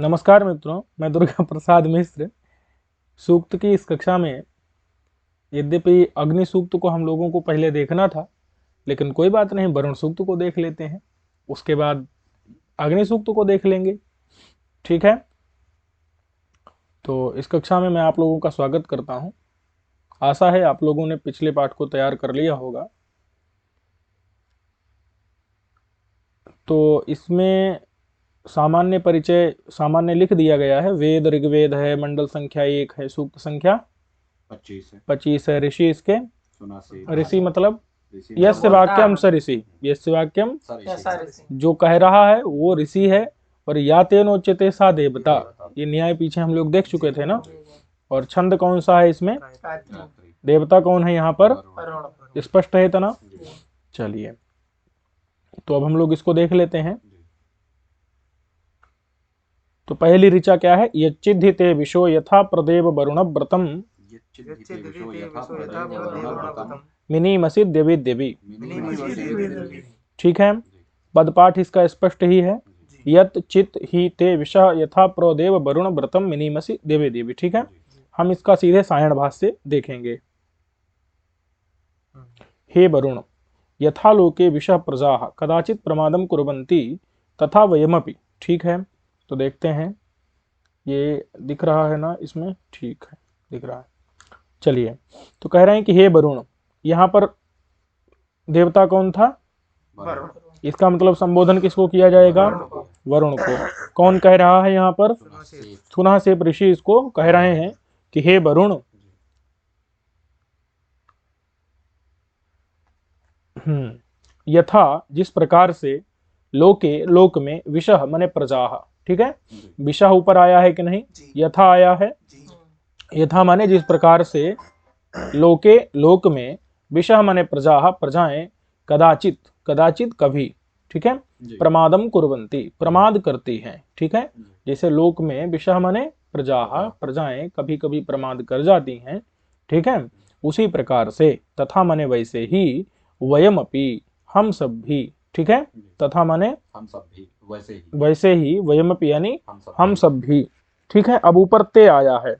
नमस्कार मित्रों, मैं दुर्गा प्रसाद मिश्र। सूक्त की इस कक्षा में यद्यपि अग्नि सूक्त को हम लोगों को पहले देखना था, लेकिन कोई बात नहीं, वरुण सूक्त को देख लेते हैं। उसके बाद अग्नि सूक्त को देख लेंगे। ठीक है, तो इस कक्षा में मैं आप लोगों का स्वागत करता हूं। आशा है आप लोगों ने पिछले पाठ को तैयार कर लिया होगा। तो इसमें सामान्य परिचय सामान्य लिख दिया गया है। वेद ऋग्वेद है, मंडल संख्या 1 है, सूक्त संख्या 25 है। ऋषि इसके ऋषि मतलब यस्य वाक्यम स ऋषि, यस्य वाक्यम जो कह रहा है वो ऋषि है। और या तेनोच्यते सा देवता, ये न्याय पीछे हम लोग देख चुके थे ना। और छंद कौन सा है इसमें? देवता कौन है यहाँ पर? स्पष्ट है इतना? चलिए, तो अब हम लोग इसको देख लेते हैं। तो पहली ऋचा क्या है? यच्चिद्धिते विशो यथा प्रदेव वरुण व्रतम मिनीमसि देवी देवी। ठीक है, पदपाठ इसका स्पष्ट ही है। यत चित ही ते विषा यथा प्रदेव वरुण व्रतम मिनीमसि देवी देवी। ठीक है, हम इसका सीधे सायण भाष्य देखेंगे। हे वरुण, यथा लोके विषः प्रजा कदाचित प्रमादम कुर्वन्ति तथा वयमपि। ठीक है, तो देखते हैं, ये दिख रहा है ना इसमें? ठीक है, दिख रहा है। चलिए, तो कह रहे हैं कि हे वरुण, यहाँ पर देवता कौन था? वरुण। इसका मतलब संबोधन किसको किया जाएगा? वरुण को। कौन कह रहा है यहाँ पर? सुनासेप ऋषि इसको कह रहे हैं कि हे वरुण, यथा जिस प्रकार से लोके लोक में विषह माने प्रजा। ठीक है, विषह ऊपर आया है कि नहीं? यथा आया है। यथा माने जिस प्रकार से, लोके लोक में, विषह माने प्रजा प्रजाएं, कदाचित कदाचित कभी। ठीक है, प्रमादम कुर्वन्ति प्रमाद करती हैं। ठीक है, जैसे लोक में विषह माने प्रजा प्रजाएं कभी कभी प्रमाद कर जाती हैं। ठीक है, उसी प्रकार से तथा माने वैसे ही, वयमपि हम सब भी। ठीक है, तथा माने हम सब भी, वैसे ही वयमपि यानी हम सब भी। ठीक है, अब ऊपर ते आया है।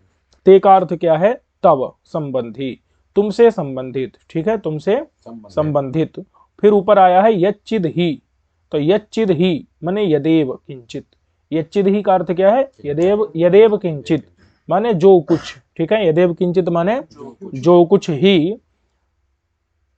ते का अर्थ क्या है? तव संबंधी, तुमसे संबंधित। ठीक है, तुमसे संबंधित। फिर ऊपर आया है यच्चिद ही। तो यच्चिद ही माने यदेव किंचित। यच्चिद ही का अर्थ क्या है? यदेव यदेव किंचित माने जो कुछ। ठीक है, यदेव किंचित माने जो कुछ ही।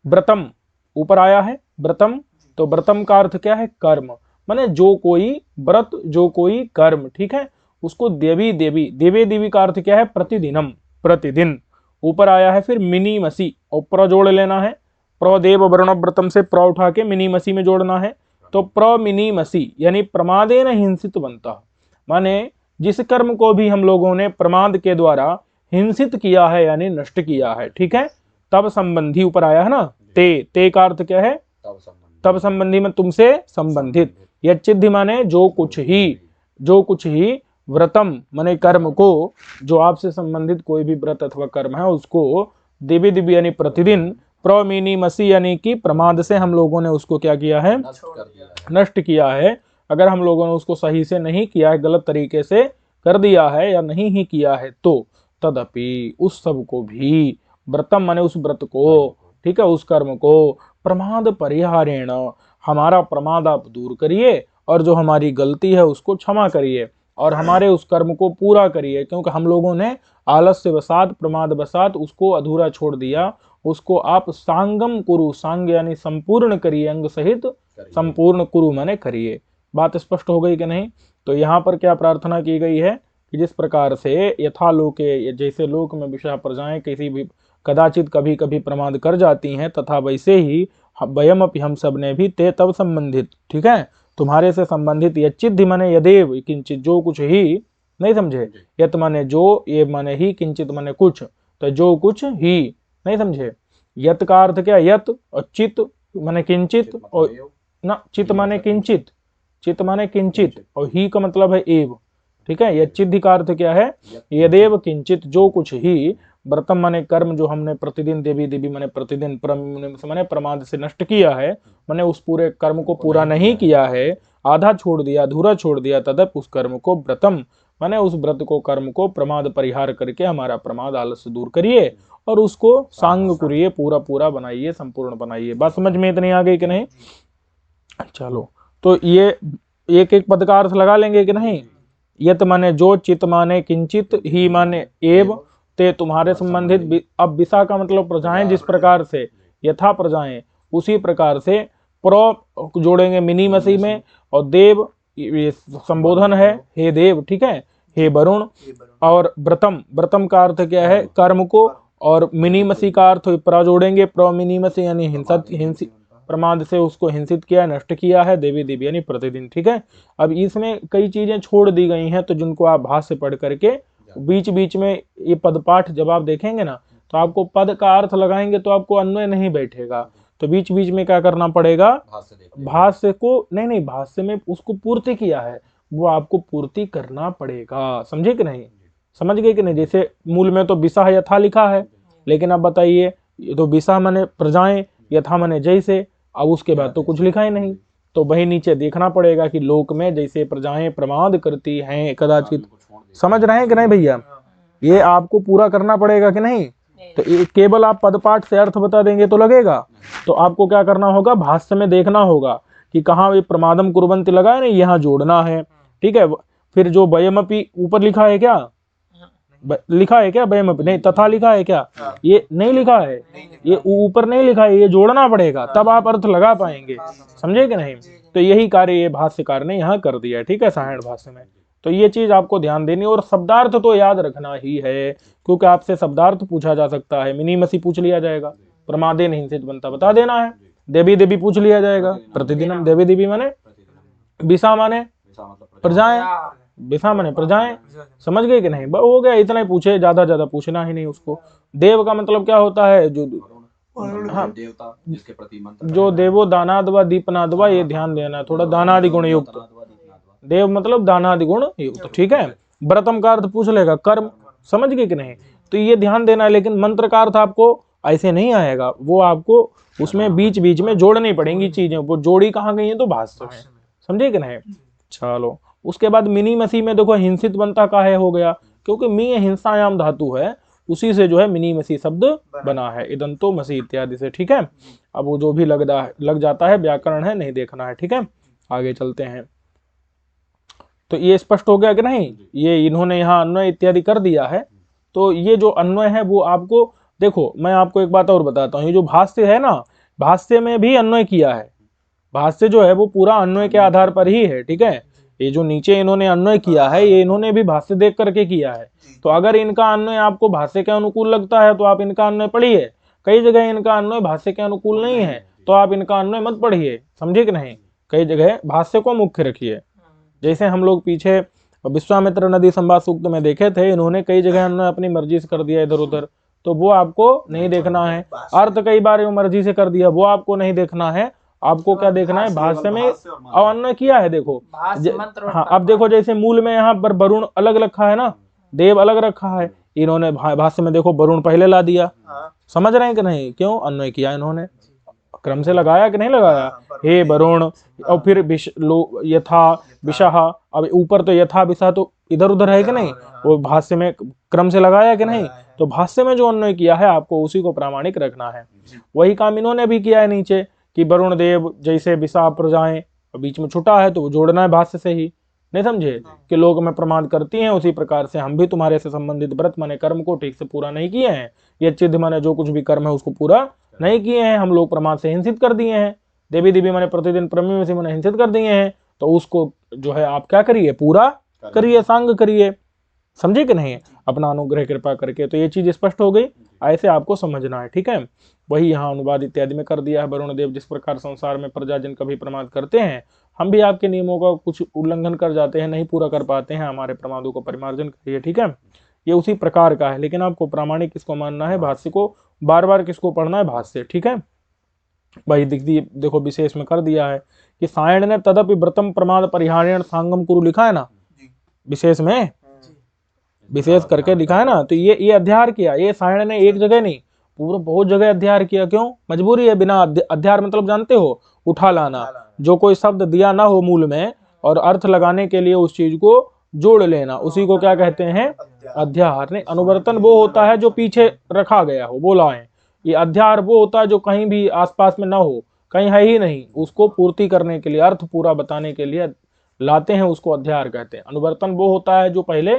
व्रतम ऊपर आया है, व्रतम। तो व्रतम का अर्थ क्या है? कर्म माने जो कोई व्रत, जो कोई कर्म। ठीक है, उसको देवी देवी, देवे देवी का अर्थ क्या है? प्रतिदिनम, प्रतिदिन। ऊपर आया है फिर मिनीमसी, और प्र जोड़ लेना है। प्रदेव वरुण व्रतम से प्र उठा के मिनीमसी में जोड़ना है। तो प्र मिनीमसी यानी प्रमादेन हिंसित बनता, माने जिस कर्म को भी हम लोगों ने प्रमाद के द्वारा हिंसित किया है यानी नष्ट किया है। ठीक है, तब संबंधी ऊपर आया है ना। ते का अर्थ क्या है? तब संबंधी में तुमसे संबंधित। यच्चिद्धि माने जो कुछ ही, जो कुछ ही। व्रतम माने कर्म को, जो आपसे संबंधित कोई भी व्रत अथवा कर्म है उसको दिव्य दिव्य यानी प्रतिदिन, प्रमिनीमसी यानी कि प्रमाद से हम लोगों ने उसको क्या किया है? नष्ट किया है। अगर हम लोगों ने उसको सही से नहीं किया है, गलत तरीके से कर दिया है या नहीं ही किया है, तो तदपि उस सब को भी, व्रतम माने उस व्रत को, ठीक है, उस कर्म को, प्रमाद परिहारेण हमारा प्रमाद आप दूर करिए, और जो हमारी गलती है उसको क्षमा करिए, और हमारे उस कर्म को पूरा करिए। क्योंकि हम लोगों ने आलस्य वसात, प्रमाद वसात उसको अधूरा छोड़ दिया। उसको आप सांगम कुरु, सांग यानी संपूर्ण करिए, अंग सहित संपूर्ण कुरु माने करिए। बात स्पष्ट हो गई कि नहीं? तो यहाँ पर क्या प्रार्थना की गई है कि जिस प्रकार से यथा लोके, जैसे लोक में विषय प्रजाएं किसी भी कदाचित कभी कभी प्रमाद कर जाती हैं, तथा वैसे ही वयमपि हम सब ने भी ते तब संबंधित। ठीक है, तुम्हारे से संबंधित। यच्चिद्धि माने यदेव किंचित जो कुछ ही, नहीं समझे? यत माने जो, ये माने ही, किंचित माने कुछ, तो जो कुछ ही, नहीं समझे? यत का अर्थ क्या? यत, और चित माने किंचित, और ना चित माने किंचित, चित माने किंचित, और ही का मतलब है एव। ठीक है, यच्चिद्धि का अर्थ क्या है? यदेव किंचित जो कुछ ही। व्रतम माने कर्म जो हमने प्रतिदिन, देवी देवी माने प्रतिदिन, माने प्रमाद से नष्ट किया है, माने उस पूरे कर्म को पूरा नहीं किया है। आधा छोड़ दिया, अधूरा छोड़ दिया, तदप उस कर्म को व्रतम, माने उस व्रत को, कर्म को प्रमाद परिहार करके हमारा प्रमाद आलस्य दूर करिए और उसको सांग करिए, पूरा पूरा बनाइए, संपूर्ण बनाइए। बात समझ में इतनी आ गई कि नहीं? चलो, तो ये एक एक पद का अर्थ लगा लेंगे कि नहीं? यत माने जो, चित माने किंचित, ही माने एव, ते तुम्हारे संबंधित। अब विसा का मतलब प्रजाएं, जिस प्रकार से, यथा प्रजाएं, उसी प्रकार से। प्रो जोड़ेंगे मिनी मसी में, और देव ये संबोधन है, हे देव, ठीक है, हे वरुण। और व्रतम, व्रतम का अर्थ क्या है? कर्म को। और मिनी मसी का अर्थ प्र जोड़ेंगे, प्रो मिनी मसी यानी हिंसित, प्रमाद से उसको हिंसित किया, नष्ट किया है। देवी देवी यानी प्रतिदिन, ठीक है। अब इसमें कई चीजें छोड़ दी गई हैं, तो जिनको आप भाष्य पढ़ करके बीच बीच में ये पदपाठ जब आप देखेंगे ना, तो आपको पद का अर्थ लगाएंगे तो आपको अन्वय नहीं बैठेगा, तो बीच बीच में क्या करना पड़ेगा? भाष्य को, नहीं, भाष्य में उसको पूर्ति किया है, वो आपको पूर्ति करना पड़ेगा। समझे कि नहीं? समझ गए कि नहीं? जैसे मूल में तो विसा यथा लिखा है, लेकिन अब बताइए, ये तो विसा माने प्रजाएं, यथा माने जैसे, अब उसके बाद तो कुछ लिखा ही नहीं, तो वही नीचे देखना पड़ेगा कि लोक में जैसे प्रजाएं प्रमाद करती हैं कदाचित। समझ रहे हैं कि नहीं भैया? ये आपको पूरा करना पड़ेगा कि नहीं? तो केवल आप पदपाठ से अर्थ बता देंगे तो लगेगा, तो आपको क्या करना होगा? भाष्य में देखना होगा कि कहाँ ये प्रमादम कुर्वन्ति लगा है ना, यहाँ जोड़ना है, ठीक है। फिर जो वयमपि ऊपर लिखा है क्या? लिखा है क्या वयमपि? नहीं, तथा लिखा है क्या? ये नहीं लिखा है, ये ऊपर नहीं लिखा है, ये जोड़ना पड़ेगा, तब आप अर्थ लगा पाएंगे। समझे कि नहीं? तो यही कार्य ये भाष्यकार ने यहाँ कर दिया है, ठीक है, सायण भाष्य में। तो ये चीज आपको ध्यान देनी, और शब्दार्थ तो याद रखना ही है, क्योंकि आपसे शब्दार्थ पूछा जा सकता है। मिनी मसी पूछ लिया जाएगा, प्रमादे नहीं हिंसित बनता बता देना है। देवी देवी पूछ लिया जाएगा, प्रतिदिन। देवी देवी माने विसा माने प्रजाएं, विसा माने प्रजाएं। समझ गए कि नहीं? हो गया, इतना ही पूछे, ज्यादा पूछना ही नहीं उसको। देव का मतलब क्या होता है? जो हाँ, देवता जिसके प्रति मंत्र, जो देवो दानादवा दीपनादवा, ये ध्यान देना, थोड़ा दानादि गुण युक्त। देव मतलब दानादि गुण युक्त, ठीक है। व्रतम का अर्थ पूछ लेगा, कर्म। समझ गए कि नहीं? तो ये ध्यान देना है, लेकिन मंत्र का अर्थ आपको ऐसे नहीं आएगा, वो आपको उसमें बीच बीच में जोड़नी पड़ेंगी चीजें। वो जोड़ी कहाँ गई है? तो भाष्य में। समझे कि नहीं? चलो, उसके बाद मिनी मसी में देखो, हिंसित बनता काहे हो गया? क्योंकि मी हिंसायाम धातु है, उसी से जो है मिनी मसी शब्द बना है, इदंतो मसी इत्यादि से, ठीक है। अब वो जो भी लग जाता है, व्याकरण है, नहीं देखना है, ठीक है। आगे चलते हैं। तो ये स्पष्ट हो गया कि नहीं? ये इन्होंने यहाँ अन्वय इत्यादि कर दिया है, तो ये जो अन्वय है वो आपको, देखो मैं आपको एक बात और बताता हूँ, ये जो भाष्य है ना, भाष्य में भी अन्वय किया है। भाष्य जो है वो पूरा अन्वय के आधार पर ही है, ठीक है। ये जो नीचे इन्होंने अन्वय किया है, ये इन्होंने भी भाष्य देख करके किया है। तो अगर इनका अन्वय आपको भाष्य के अनुकूल लगता है तो आप इनका अन्वय पढ़िए। कई जगह इनका अन्वय भाष्य के अनुकूल नहीं है, तो आप इनका अन्वय मत पढ़िए। समझे कि नहीं? कई जगह भाष्य को मुख्य रखिए। जैसे हम लोग पीछे विश्वामित्र नदी संवाद सूक्त में देखे थे, इन्होंने कई जगह अन्वय अपनी मर्जी से कर दिया इधर उधर, तो वो आपको नहीं देखना है। अर्थ कई बार मर्जी से कर दिया, वो आपको नहीं देखना है। आपको क्या देखना है? भाष्य में अन्वय किया है, देखो। हाँ, अब देखो, जैसे मूल में यहाँ पर वरुण अलग रखा है ना, देव अलग रखा है, इन्होंने भाष्य में देखो वरुण पहले ला दिया। समझ रहे हैं कि नहीं? क्यों अन्वय किया इन्होंने? क्रम से लगाया कि नहीं लगाया? हे वरुण, और फिर यथा विषह, अब ऊपर तो यथा विषा तो इधर उधर है कि नहीं? वो भाष्य में क्रम से लगाया कि नहीं? तो भाष्य में जो अन्वय किया है, आपको उसी को प्रामाणिक रखना है। वही काम इन्होंने भी किया है नीचे, कि वरुण देव जैसे विषा प्रजाएं, बीच में छुटा है तो वो जोड़ना है भाष्य से ही। नहीं समझे? कि लोग में प्रमाद करती हैं, उसी प्रकार से हम भी तुम्हारे से संबंधित व्रत माने कर्म को ठीक से पूरा नहीं किए हैं। ये चिद माने जो कुछ भी कर्म है उसको पूरा नहीं किए हैं, हम लोग प्रमाद से हिंसित कर दिए हैं। देवी देवी माने प्रतिदिन प्रमी से माने हिंसित कर दिए हैं, तो उसको जो है आप क्या करिए? पूरा करिए, सांग करिए। समझे कि नहीं? अपना अनुग्रह कृपा करके। तो ये चीज स्पष्ट हो गई, ऐसे आपको समझना है, ठीक है। वही यहाँ अनुवाद इत्यादि में कर दिया है। वरुण देव, जिस प्रकार संसार में प्रजाजन कभी प्रमाद करते हैं, हम भी आपके नियमों का कुछ उल्लंघन कर जाते हैं, नहीं पूरा कर पाते हैं, हमारे प्रमादों को परिमार्जन करिए, ठीक है। ये उसी प्रकार का है, लेकिन आपको प्रामाणिक किसको मानना है? भाष्य को। बार बार किसको पढ़ना है? भाष्य, ठीक है भाई। देखो विशेष में कर दिया है कि सायण ने तदपि व्रतम प्रमाद परिहारेण सांगम कुरु लिखा है ना, विशेष में विशेष करके लिखा है ना। तो ये अध्यार किया, ये सायण ने एक जगह नहीं, पूरा बहुत जगह अध्यार किया। क्यों? मजबूरी है। बिना अध्यार मतलब जानते हो, उठा लाना। जो कोई शब्द दिया ना हो मूल में और अर्थ लगाने के लिए उस चीज को जोड़ लेना, उसी को क्या कहते हैं? अध्याहार। नहीं, अनुवर्तन वो होता है जो पीछे रखा गया हो, बोला है। ये अध्याहार वो होता है जो कहीं भी आसपास में ना हो, कहीं है ही नहीं, उसको पूर्ति करने के लिए, अर्थ पूरा बताने के लिए लाते हैं, उसको अध्याहार कहते हैं। अनुवर्तन वो होता है जो पहले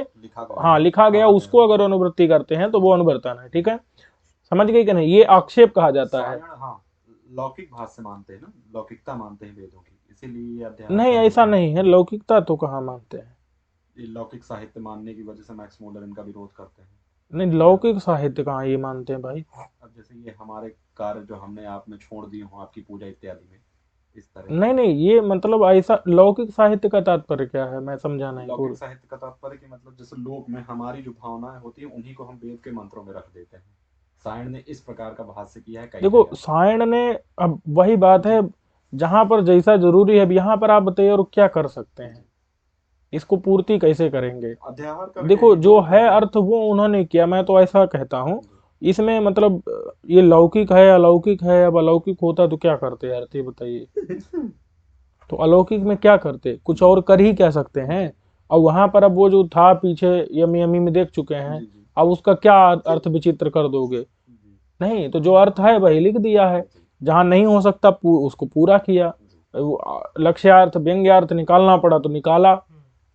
लिखा गया उसको अगर अनुवृत्ति करते हैं तो वो अनुवर्तन है। ठीक है, समझ गए कि नहीं? ये आक्षेप कहा जाता है। लौकिक भाष्य मानते हैं ना, लौकिकता मानते हैं वेदों की, इसीलिए अध्याय नहीं, ऐसा नहीं है, लौकिकता तो कहाँ मानते हैं। ये लौकिक साहित्य मानने की वजह से मैक्स मुलर इनका विरोध करते हैं। नहीं, लौकिक साहित्य कहाँ ये मानते हैं भाई। अब जैसे ये हमारे कार्य जो हमने आप में छोड़ दिए हो आपकी पूजा इत्यादि में, इस तरह। नहीं नहीं, ये मतलब ऐसा लौकिक साहित्य का तात्पर्य क्या है, मैं समझा नहीं। लौकिक साहित्य का तात्पर्य कि मतलब जैसे लोक में हमारी जो भावनाएं होती है उन्हीं को हम वेद के मंत्रों में रख देते हैं। सायण ने इस प्रकार का भाष्य किया है। देखो सायण ने, अब वही बात है, जहां पर जैसा जरूरी है, अब यहाँ पर आप बताइए और क्या कर सकते हैं, इसको पूर्ति कैसे करेंगे? देखो जो है अर्थ वो उन्होंने किया, मैं तो ऐसा कहता हूँ इसमें, मतलब ये लौकिक है अलौकिक है, अब अलौकिक होता तो क्या करते यार, ये बताइए। तो अलौकिक में क्या करते, कुछ और कर ही क्या सकते हैं। और वहां पर अब वो जो था पीछे यमी यमी में देख चुके हैं, अब उसका क्या अर्थ विचित्र कर दोगे? नहीं, तो जो अर्थ है वही लिख दिया है, जहां नहीं हो सकता उसको पूरा किया। लक्ष्यार्थ व्यंग्यार्थ निकालना पड़ा तो निकाला,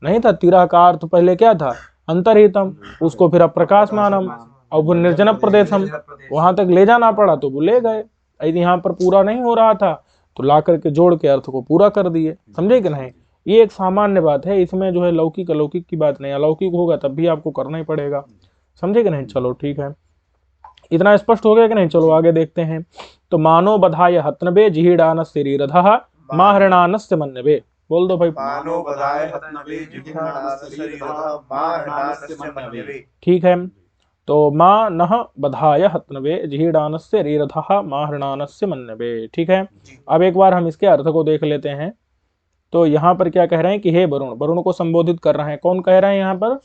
नहीं था तिरह का अर्थ पहले क्या था? अंतरहितम, उसको फिर अप्रकाशमानम और फिर निर्जन प्रदेशम, वहां तक ले जाना पड़ा तो वो ले गए। यदि यहाँ पर पूरा नहीं हो रहा था तो ला करके जोड़ के अर्थ को पूरा कर दिए। समझे कि नहीं? ये एक सामान्य बात है, इसमें जो है लौकिक अलौकिक की बात नहीं। अलौकिक होगा तब भी आपको करना ही पड़ेगा। समझे कि नहीं? चलो ठीक है, इतना स्पष्ट हो गया कि नहीं? चलो आगे देखते हैं। तो मानो बधाय हतनबे जिहिडान शरीरधः माहरणानस्य मन्नबे। बोल दो भाई। मानो बधाय हतनबे जिहिडान शरीरधः माहरणानस्य मन्नबे। ठीक है, तो माँ नह बधाय हतनबे जिहिडानस्य रीरधः माहरणानस्य मन्नबे। ठीक है, अब एक बार हम इसके अर्थ को देख लेते हैं। तो यहाँ पर क्या कह रहे हैं कि हे वरुण, वरुण को संबोधित कर रहे हैं। कौन कह रहे हैं यहाँ पर?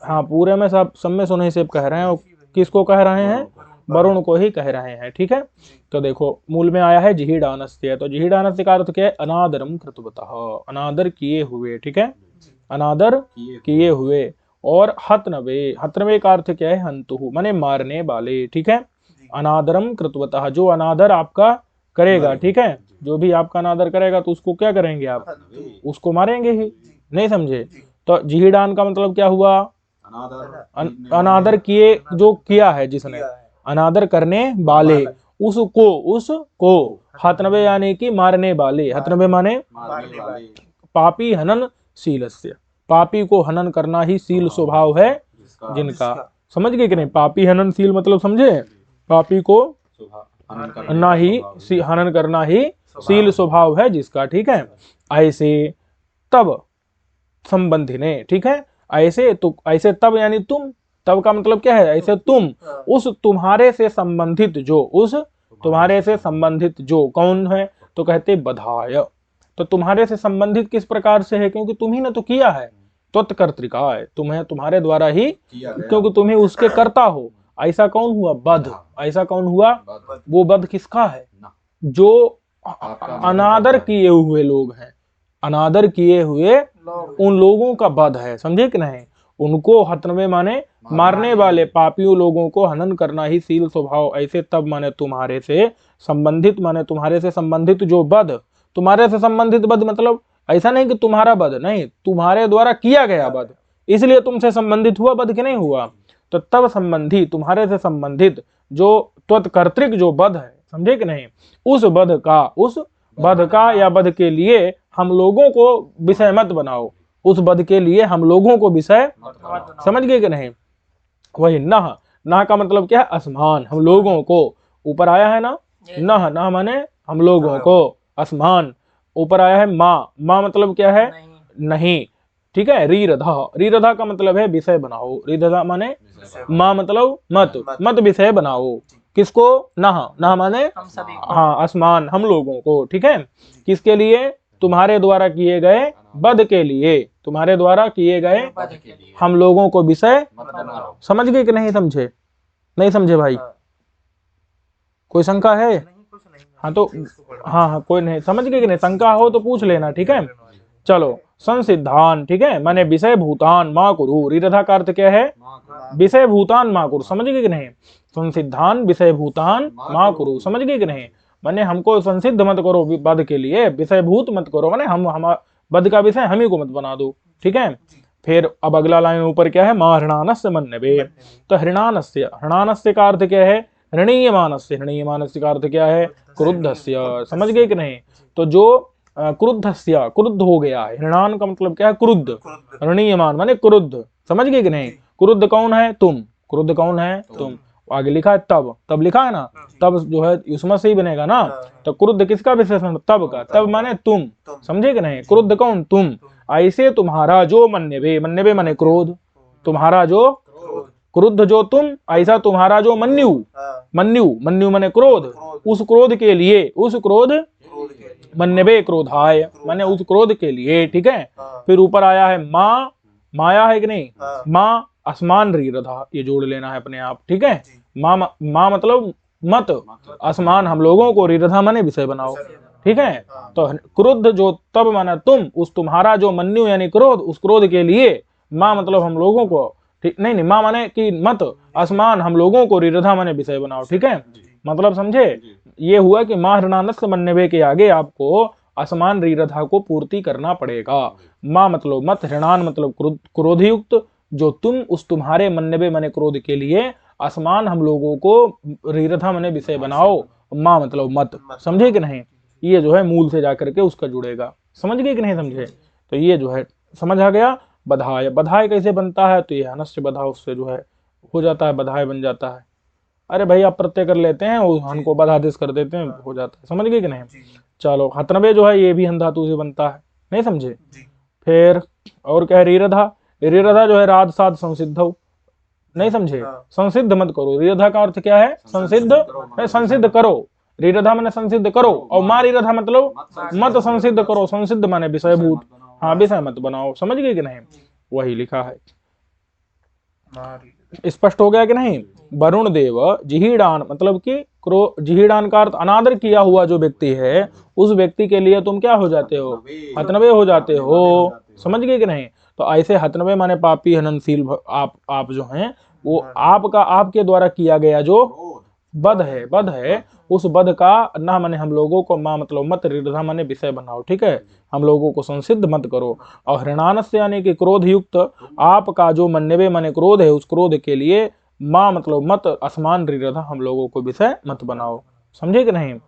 हाँ, पूरे में सब में सुने से कह रहे हैं। किसको कह रहे हैं? वरुण को ही कह रहे हैं। ठीक है, तो देखो मूल में आया है जिहिडानस्य, तो जिहिडानस्य का अर्थ क्या है? अनादरम कृतवतः, अनादर किए हुए। ठीक है, अनादर किए हुए। और हतनवे, हतनवे का अर्थ क्या है? हंतु, माने मारने वाले। ठीक है, अनादरम कृतवतः, जो अनादर आपका करेगा। ठीक है, जो भी आपका अनादर करेगा तो उसको क्या करेंगे आप? उसको मारेंगे ही। नहीं समझे? तो जिहिडान का मतलब क्या हुआ? अनादर किए, जो किया है जिसने, अनादर करने वाले, उसको हतनवे यानी कि मारने वाले। हतनवे माने पापी हनन शीलस्य, पापी को हनन करना ही शील स्वभाव है जिनका। समझ गए कि नहीं? पापी हननशील मतलब समझे? पापी को हनन करना ही शील स्वभाव है जिसका। ठीक है, ऐसे तब संबंधी ने। ठीक है, ऐसे तो ऐसे तब यानी तुम, तब का मतलब क्या है? ऐसे तुम, उस तुम्हारे से संबंधित जो, उस तुम्हारे से संबंधित जो कौन है? तो कहते बधाय। तो तुम्हारे से संबंधित किस प्रकार से है? क्योंकि तुम ही ने तो किया है, त्वत्कर्तृका है, तुम्हें तुम्हारे द्वारा ही, क्योंकि तुम ही उसके कर्ता हो। ऐसा कौन हुआ? बध। ऐसा कौन हुआ? वो बध किसका है? जो अनादर किए हुए लोग हैं, अनादर किए हुए उन लोगों का बध है। समझे कि नहीं? उनको हतनवे माने मारने वाले, पापियों लोगों को हनन करना ही शील स्वभाव। ऐसे तब माने तुम्हारे से संबंधित, माने तुम्हारे से संबंधित जो बध, तुम्हारे से संबंधित बध मतलब ऐसा नहीं कि तुम्हारा बध, नहीं, तुम्हारे द्वारा किया गया बध, इसलिए तुमसे संबंधित हुआ बध, के नहीं हुआ? तो तब संबंधी, तुम्हारे से संबंधित जो त्वत्कर्तृक जो बध है, समझे कि नहीं? उस बध का या बध के लिए हम लोगों को विषय मत बनाओ, उस बध के लिए हम लोगों को विषय, समझ गए कि नहीं? वही नह का मतलब क्या है? असमान, हम लोगों को। ऊपर आया है ना, नह माने हम लोगों को, असमान। ऊपर आया है माँ मतलब क्या है? नहीं। ठीक है, रीरधा का मतलब है विषय बनाओ। रीरधा माने माँ मतलब मत विषय बनाओ। किसको? नह माने हाँ, आसमान, हम लोगों को। ठीक है, किसके लिए? तुम्हारे द्वारा किए गए बध के लिए, तुम्हारे द्वारा किए गए हम लोगों को विषय। समझ गए कि नहीं समझे? नहीं समझे भाई? कोई शंका है? हाँ तो हाँ हाँ कोई नहीं, समझ गए कि नहीं, शंका हो तो पूछ लेना, ठीक है। चलो, संसिद्धान, ठीक है, माने विषय भूतान माँ कुरु, रीरधा का अर्थ क्या है, विषय भूतान माँ कुरु, समझ गए कि नहीं, संसिद्धान विषय भूतान माँ कुरु, समझ गए कि नहीं, माने हमको संसिद्ध मत करो वध के लिए, विषय भूत मत करो, माने हम वध का विषय हम ही को मत बना दो, ठीक है। फिर अब अगला लाइन ऊपर क्या है, माँ हृणानस्य मन्यवे, तो हृणानस्य का अर्थ क्या है, हृणीयमानस्य, हृणीयमानस्य का अर्थ क्या है, क्रुद्धस्य, समझ गए कि नहीं। तो जो क्रुद्धस्य, क्रुद्ध हो गया है, हृणान का मतलब क्या है, क्रुद्ध, हृणीयमान माने क्रुद्ध, समझ गए कि नहीं। क्रुद्ध कौन है, तुम, क्रुद्ध कौन है, तुम। आगे लिखा है तब लिखा है ना, तब जो है युष्मा से ही बनेगा ना, तो क्रुद्ध किसका विशेषण, तब का, तब माने तुम, समझे कि नहीं, क्रुद्ध कौन, तुम, ऐसे तुम्हारा जो मन्यवे, मन्यवे माने क्रोध, तुम्हारा जो क्रुद्ध जो तुम, ऐसा तुम्हारा जो मन्यु, मन्यु माने क्रोध, उस क्रोध के लिए, उस क्रोध मन्यवे क्रोधाय माने उस क्रोध के लिए, ठीक है। फिर ऊपर आया है माँ, माया है कि नहीं, माँ असमान रीरधा, ये जोड़ लेना है अपने आप, ठीक है। माँ मतलब मत, असमान हम लोगों को, रीरधा माने विषय बनाओ, ठीक है। तो क्रोध जो तब माना तुम, उस तुम्हारा जो मन्यु यानी क्रोध, उस क्रोध के लिए, माँ मतलब हम लोगों को, ठीक नहीं, माँ माने कि मत, असमान हम लोगों को, रीरधा माने विषय बनाओ, ठीक है, मतलब समझे। ये हुआ कि माँ हृणानस्य मन्यवे के आगे आपको असमान रीरधा को पूर्ति करना पड़ेगा। माँ मतलब मत, हृणान मतलब क्रोधयुक्त, जो तुम, उस तुम्हारे मन्यवे माने क्रोध के लिए, असमान हम लोगों को रीरधा माने विषय बनाओ, माँ मतलब मत, समझे कि नहीं। ये जो है मूल से जाकर के उसका जुड़ेगा, समझ गए कि नहीं समझे। तो ये जो है समझ आ गया। बधाय, बधाय कैसे बनता है, तो ये अनस्य बधा, उससे जो है हो जाता है, बधाय बन जाता है। अरे भाई आप प्रत्यय कर लेते हैं, उनको बधादेश कर देते हैं, हो जाता है, समझ गए कि नहीं। चलो, हतनवे जो है ये भी हन धातु से बनता है, नहीं समझे। फिर और क्या है, रीरधा, रीरधा जो है राध साध संसिद्ध, नहीं समझे, संसिद्ध मत करो, रीरधा का अर्थ क्या है, संसिद्ध, संसिद्ध करो, रीरधा माने संसिद्ध करो, और माँ रीरधा मतलब मत संसिद्ध करो, संसिद्ध माने विषयभूत, हाँ विषय मत बनाओ, समझ गए कि नहीं, वही लिखा है। स्पष्ट हो गया कि नहीं। वरुण देव जिहीडान मतलब कि जिहीडान का अर्थ अनादर किया हुआ जो व्यक्ति है, उस व्यक्ति के लिए तुम क्या हो जाते हो, हतनवे हो जाते हो, समझ गए कि नहीं। तो ऐसे हतनवे माने पापी हननशील, आप जो हैं वो आपका, आपके द्वारा किया गया जो बध है, उस बध का ना माने हम लोगों को, माँ मतलब मत, रीरधा माने विषय बनाओ, ठीक है, हम लोगों को संसिद्ध मत करो। और हृणानस्य यानी कि क्रोध युक्त आपका जो मन्यवे माने क्रोध है, उस क्रोध के लिए माँ मतलब मत, असमान रीरधा हम लोगों को विषय मत बनाओ, समझे कि नहीं।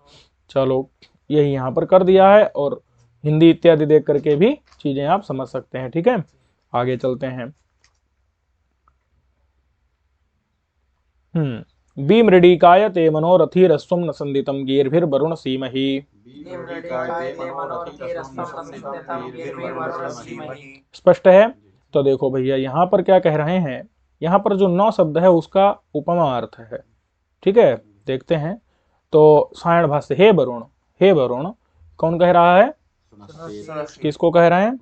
चलो, यही यहाँ पर कर दिया है, और हिंदी इत्यादि देख करके भी चीजें आप समझ सकते हैं, ठीक है। आगे चलते हैं। बीमृडिकाय ते मनोरथीरस्वं न संदितं गीर्भिर्वरुण सीमहि। स्पष्ट है। तो देखो भैया यहाँ पर क्या कह रहे हैं, यहाँ पर जो 9 शब्द है उसका उपमा अर्थ है, ठीक है, देखते हैं। तो सायण भाष्य, हे वरुण, हे वरुण, कौन कह रहा है, किसको कह रहे हैं,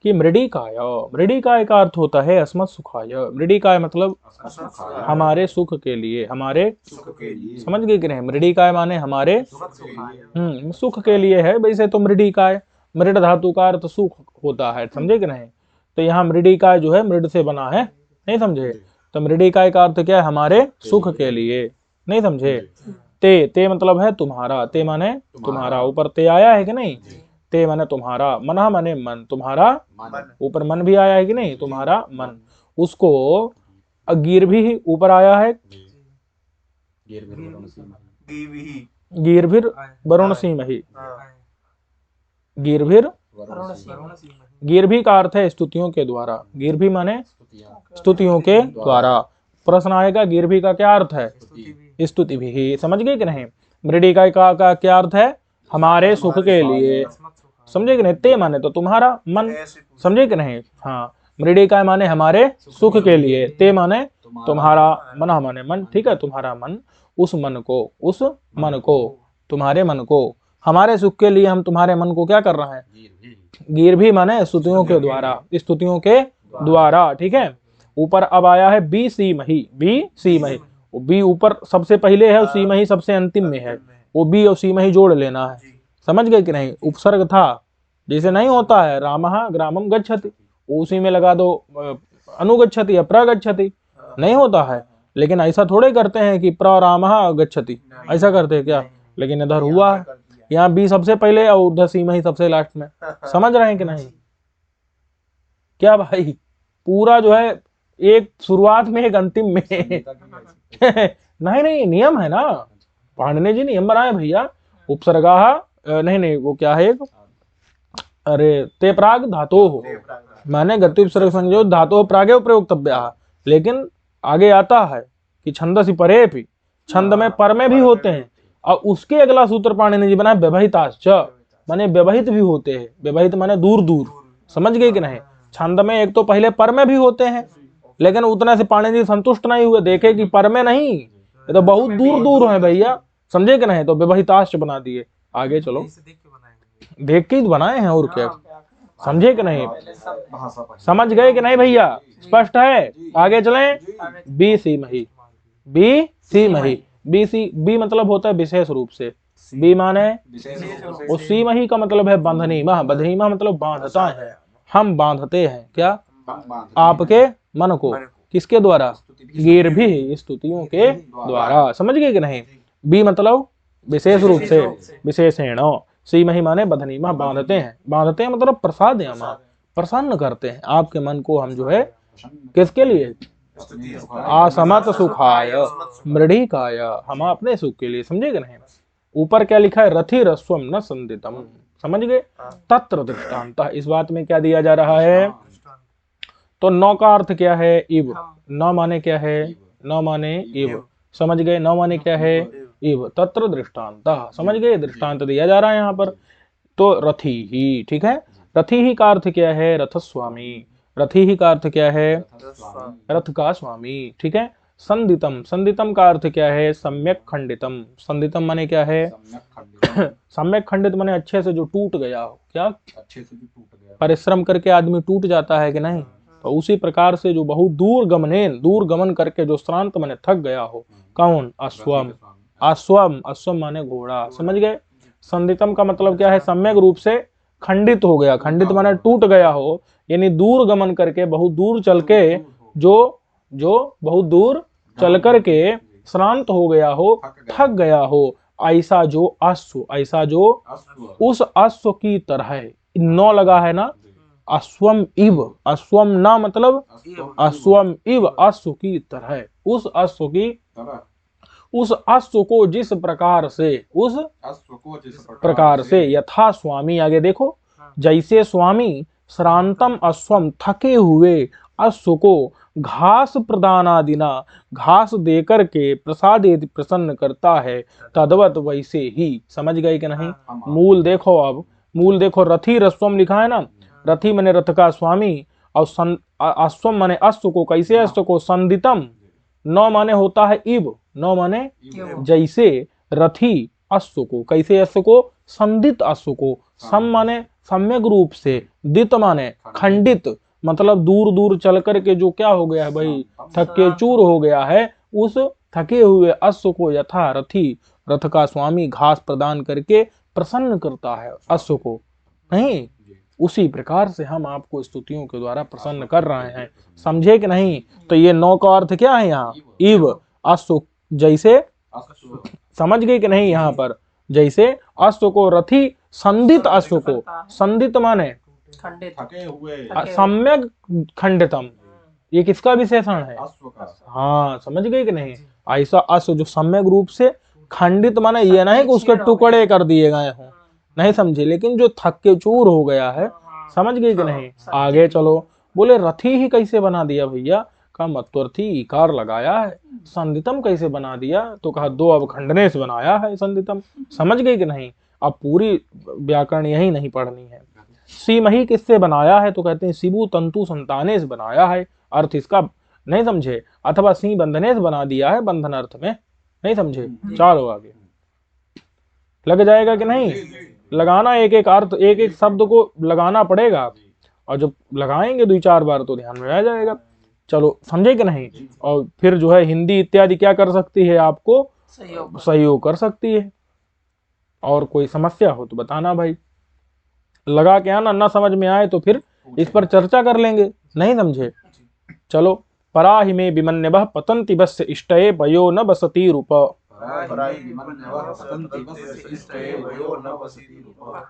कि मृडिकाय, मृडिकाय का अर्थ होता है अस्मत् सुखाय, मृडिकाय मतलब हमारे सुख के लिए, हमारे समझ गए कि नहीं, मृडिकाय माने हमारे सुख के लिए है, वैसे तो मृडिकाय, मृड धातु का अर्थ सुख होता है, समझे कि नहीं। तो यहाँ मृडिकाय जो है मृड से बना है, नहीं समझे। तो मृडिकाय का अर्थ क्या है, हमारे सुख के लिए, नहीं समझे। ते मतलब है तुम्हारा, ते माने तुम्हारा, ऊपर ते आया है कि नहीं, ते माने तुम्हारा, मना माने मन, तुम्हारा ऊपर मन भी आया है कि नहीं, तुम्हारा मन, उसको गिर भी ऊपर आया है, गिरभिर वरुण सीमहि, गिरभिर, गिरभी का अर्थ है स्तुतियों के द्वारा, गिरभी माने स्तुतियों के द्वारा। प्रश्न आएगा गिरभी का क्या अर्थ है, स्तुति भी, समझ गए कि नहीं। मृडिकाय का क्या अर्थ है, हमारे सुख के लिए, समझे कि नहीं। ते माने तो तुम्हारा मन, समझे कि नहीं। हाँ, मृडिकाय माने हमारे सुख के लिए, ते माने तुम्हारा, मना माने मन, ठीक है, तुम्हारा मन, उस मन को, तुम्हारे मन को, हमारे सुख के लिए हम तुम्हारे मन को क्या कर रहे हैं, गिरभी माने स्तुतियों के द्वारा, स्तुतियों के द्वारा, ठीक है। ऊपर अब आया है बी सी मही, बी सी मही, बी ऊपर सबसे पहले है, सी मही सबसे अंतिम में है, वो बी और सी में ही जोड़ लेना है, समझ गए कि नहीं। उपसर्ग था, जैसे नहीं होता है रामः ग्रामम गच्छति, उसी में लगा दो अनुगच्छति या प्रगच्छति, नहीं होता है। लेकिन ऐसा थोड़े करते हैं कि प्र रामः गच्छति, ऐसा करते हैं क्या, लेकिन इधर हुआ है, यहाँ बी सबसे पहले और उधर सी में ही सबसे लास्ट में, समझ रहे हैं कि नहीं। क्या भाई, पूरा जो है एक शुरुआत में एक अंतिम में नहीं नहीं नियम है ना, पाणिनि जी नियम बनाए भैया। उपसर्गा नहीं वो क्या है एक, अरे ते प्राग धातो हो, माने गति उपसर्ग संयोजक धातो प्रागे प्रयोक्तव्य, लेकिन आगे आता है कि छंदसि परे भी, छंद में पर में भी होते हैं। और उसके अगला सूत्र पाणिनि जी बनाए व्यवहिताश्च, माने व्यवहित भी होते हैं, व्यवहित माने दूर दूर, समझ गए कि नहीं। छंद में एक तो पहले पर में भी होते हैं, लेकिन उतने से पाणिनि जी संतुष्ट नहीं हुए, देखे कि पर में नहीं, ये तो बहुत दूर दूर है भैया, समझे कि नहीं, तो व्यवहिताश्च बना दिए। आगे चलो, देख के ही बनाए हैं और क्या, समझे कि नहीं, समझ गए कि नहीं भैया, स्पष्ट है। आगे चलें, बी सी मही, बी सी मही, बी सी, बी मतलब होता है विशेष रूप से, बी माने और सी मही का मतलब है बंधनी मह, बंधनी मह मतलब बांधता है, हम बांधते हैं क्या, आपके मन को, किसके द्वारा, गीर्भि स्तुतियों के द्वारा, समझ गए कि नहीं। बी मतलब विशेष रूप से, विशेषण, सी मही माने बंधनी मह बांधते हैं, बांधते हैं मतलब प्रसाद प्रसन्न करते हैं आपके मन को हम जो है, किसके लिए, आसमत सुखाय मृढ़िकाय, हम अपने सुख के लिए, समझे कि नहीं। ऊपर क्या लिखा है, रथि रस्वम न संदितम, समझ गए। तत्र दृष्टांत, इस बात में क्या दिया जा रहा है, तो नौ का अर्थ क्या है, इव, न माने क्या है, न माने इव, समझ गए, न माने क्या है, इव, तत्र दृष्टांत, समझ गए, दृष्टांत दिया जा रहा है यहाँ पर। तो रथी ही, ठीक है, रथी ही का अर्थ क्या है, रथस्वामी, रथी ही का अर्थ क्या है, रथ का स्वामी, ठीक है। संदितम, संदितम का अर्थ क्या है, सम्यक खंडितम, संदितम माने क्या है, सम्यक खंडित माने अच्छे से जो टूट गया हो, क्या अच्छे से जो टूट गया, परिश्रम करके आदमी टूट जाता है कि नहीं, तो उसी प्रकार से जो बहुत दूर गमन करके जो श्रांत माने थक गया हो, कौन, अश्वम, अश्वम, अश्वम माने घोड़ा, समझ गए। संदितम का मतलब क्या है, सम्यक रूप से खंडित हो गया, खंडित माने टूट गया हो, यानी दूर गमन करके बहुत दूर चल के जो बहुत दूर चल करके श्रांत हो गया हो, थक गया हो, ऐसा जो अश्व, ऐसा जो उस अश्व की तरह है, नौ लगा है ना, अश्वम इव, अश्वम ना मतलब अश्वम इव, अश्व की तरह, उस अश्व की, उस अश्व को जिस प्रकार से, उस प्रकार से, यथा स्वामी, आगे देखो, जैसे स्वामी श्रांतम अश्वम थके हुए अश्व को घास प्रदानादिना, घास देकर के प्रसाद प्रसन्न करता है, तद्वत वैसे ही, समझ गए कि नहीं। मूल देखो, अब मूल देखो, रथी रस्वम लिखा है ना, रथी माने रथ का स्वामी, और अश्वम माने अश्व को, कैसे अश्व को, संदितम, नौ माने होता है इव, नौ माने जैसे, रथी अश्व को, कैसे अश्व को, संदित अश्व को, सम माने सम्यक रूप से, दित माने खंडित, मतलब दूर दूर चल करके जो क्या हो गया है भाई, थके चूर हो गया है, उस थके हुए अश्व को यथा रथी, रथ का स्वामी घास प्रदान करके प्रसन्न करता है अश्व को, नहीं, उसी प्रकार से हम आपको स्तुतियों के द्वारा प्रसन्न कर रहे हैं, समझे कि नहीं। तो ये नौ का अर्थ क्या है यहाँ, इव, अश्व जैसे, समझ गए कि नहीं, यहाँ पर जैसे अश्व को, रथी संदित अश्व को, संदित माने थके हुए, सम्यक खंडितम, ये किसका विशेषण है, हाँ, समझ गए कि नहीं। ऐसा अश्व जो सम्यक रूप से खंडित माने ये नहीं कि उसके टुकड़े कर दिए गए हों, नहीं समझे, लेकिन जो थक के चूर हो गया है, समझ गए कि नहीं। आगे चलो, बोले रथी ही कैसे बना दिया भैया, का मत्वर्थी इकार लगाया है, संदितम कैसे बना दिया, तो कहा दो अवखंडने से बनाया है संदितम, समझ गए कि नहीं। अब पूरी व्याकरण यही नहीं पढ़नी है। सी मही किससे बनाया है, तो कहते हैं शिबु तंतु संताने से बनाया है, अर्थ इसका नहीं समझे, अथवा सी बंधने से बना दिया है, बंधन अर्थ में, नहीं समझे। चलो आगे लग जाएगा कि नहीं, लगाना एक एक अर्थ, एक एक शब्द को लगाना पड़ेगा, और जब लगाएंगे दो चार बार तो ध्यान में आ जाएगा। चलो समझे कि नहीं। और फिर जो है हिंदी इत्यादि क्या कर सकती है, आपको सहयोग कर सकती है। और कोई समस्या हो तो बताना भाई, लगा के आना, ना समझ में आए तो फिर इस पर चर्चा कर लेंगे, नहीं समझे। चलो, पराहि में विमन्यवः पतन्ति बस्य इष्टये भयो न बसति रूप।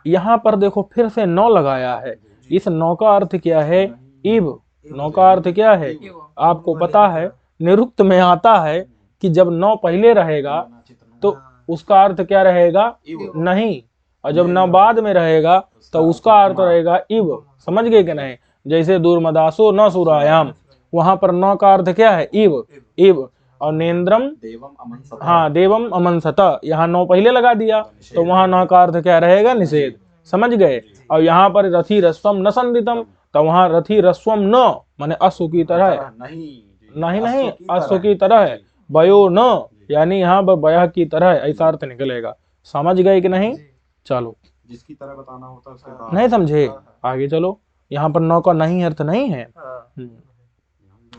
यहाँ पर देखो फिर से नौ लगाया है। इस नौ का अर्थ क्या है? इव। नौ का अर्थ क्या है? आपको पता है, निरुक्त में आता है कि जब नौ पहले रहेगा तो उसका अर्थ क्या रहेगा? नहीं। और जब नौ बाद में रहेगा तो उसका अर्थ रहेगा इव। समझ गए कि नहीं? जैसे दूरमदासो न सुरायाम, वहां पर नौ का अर्थ क्या है? इव। इव। और नेन्द्रम देवम अमन सता। हाँ, देवम अमनसत, यहाँ नौ पहले लगा दिया तो वहां नौ का अर्थ क्या रहेगा? निषेध। समझ गए? और यहाँ पर रथी रस्वम न संदितम, तो वहां रथी रस्वम न माने अश्व की तरह, नहीं अश्व की तरह है, वयो न यानी यहाँ पर वयः की तरह, ऐसा अर्थ निकलेगा। समझ गए कि नहीं? चलो, जिसकी तरह बताना होता है उसके बाद। नहीं समझे? आगे चलो, यहाँ पर नौ का नहीं अर्थ नहीं है।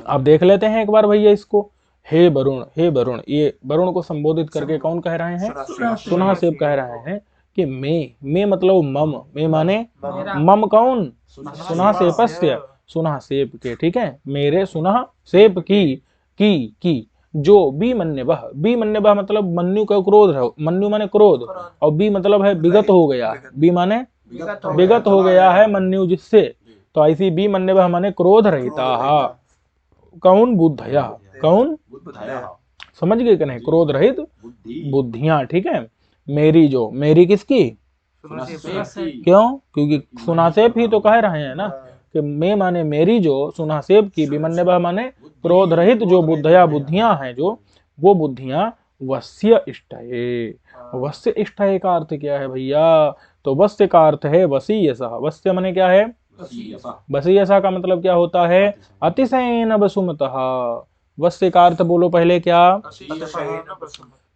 अब देख लेते हैं एक बार भैया इसको। हे वरुण, हे वरुण, ये वरुण को संबोधित करके कौन कह रहे हैं? सुनासेब कह रहे हैं कि मैं मतलब मम, मैं माने मम कौन? सुनासेपस्य, सुनासेब के, ठीक है, मेरे सुनासेब की जो बीमन्यवः, बीमन्यवः मतलब मन्यु का क्रोध है, मन्यु माने क्रोध, और बी मतलब है विगत हो गया, बी माने विगत हो गया है मन्यु जिससे, तो ऐसी बीमन्यवः माने क्रोध रहता कौन? बुद्धया, कौन? समझ गए कि नहीं? क्रोध रहित बुद्धियां, ठीक है। मेरी जो, मेरी किसकी? क्यों? क्योंकि सुनासेब ही तो कह रहे हैं ना कि मैं माने मेरी जो सुनासेब की, विमन्यवः माने क्रोध रहित जो बुद्धया बुद्धियां हैं, जो वो बुद्धियां वश्य इष्टये। वश्य इष्टये का अर्थ क्या है भैया? तो वश्य का अर्थ है वसीयसः। वश्य माने क्या है? वसीयसः का मतलब क्या होता है? अतिशयेन वसुमतः। वश्य का अर्थ बोलो पहले क्या?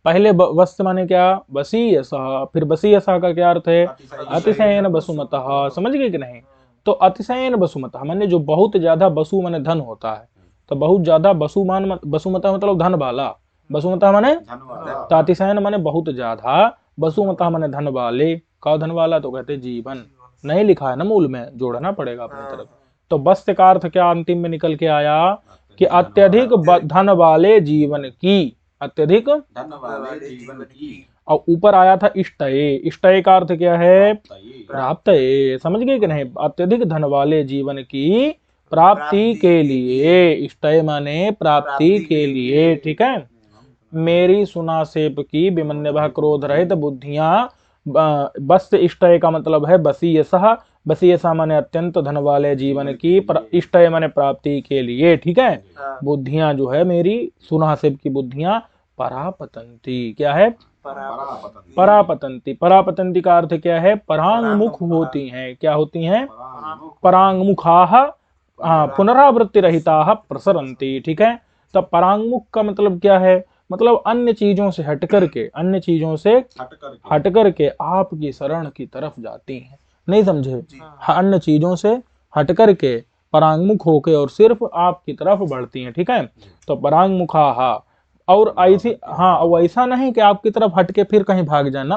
पहले वश्य माने क्या? वसीयसः। फिर वसीयसः का क्या अर्थ है? अतिशयेन वसुमतः। समझ गए कि नहीं? तो अतिशयेन वसुमतः माने जो बहुत ज्यादा, वसु माने धन होता है, तो बहुत ज्यादा वसुमान, वसुमतः मतलब धन वाला, वसुमतः माने, तो अतिशयन माने बहुत ज्यादा, वसुमतः माने धन वाले। का धन वाला? तो कहते जीवन। नहीं लिखा है ना मूल में, जोड़ना पड़ेगा अपनी तरफ। तो वश्य का अर्थ क्या अंतिम में निकल के आया? कि अत्यधिक धन वाले जीवन की, अत्यधिक धन वाले जीवन की। और ऊपर आया था इष्टये। इष्टये का अर्थ क्या है? प्राप्त। समझ गए कि नहीं? अत्यधिक धन वाले जीवन की प्राप्ति के लिए, इष्टये माने प्राप्ति के लिए, ठीक है। मेरी सुनासेब की विमन्यवः क्रोध रहित बुद्धियां, वश्य इष्टये का मतलब है वसीयसः। वसीयसः माने अत्यंत धन वाले जीवन की, इष्टये माने प्राप्ति के लिए, ठीक है। बुद्धियां जो है मेरी सुनासेब की बुद्धियां परापतंती, क्या है? परापतंती। परापतंती का अर्थ क्या है? परांगमुख होती हैं। क्या होती हैं? परांगमुखाः, हाँ, पुनरावृत्ति रहिताः प्रसरन्ति, ठीक है। तब परांगमुख का मतलब क्या है? मतलब अन्य चीजों से हट करके, अन्य चीजों से हट करके आपकी शरण की तरफ जाती हैं। नहीं समझे? अन्य चीजों से हट करके परांगमुख होके और सिर्फ आपकी तरफ बढ़ती हैं, ठीक है। तो परांगमुखाः, और ऐसी, हाँ, और ऐसा नहीं कि आपकी तरफ हट के फिर कहीं भाग जाना,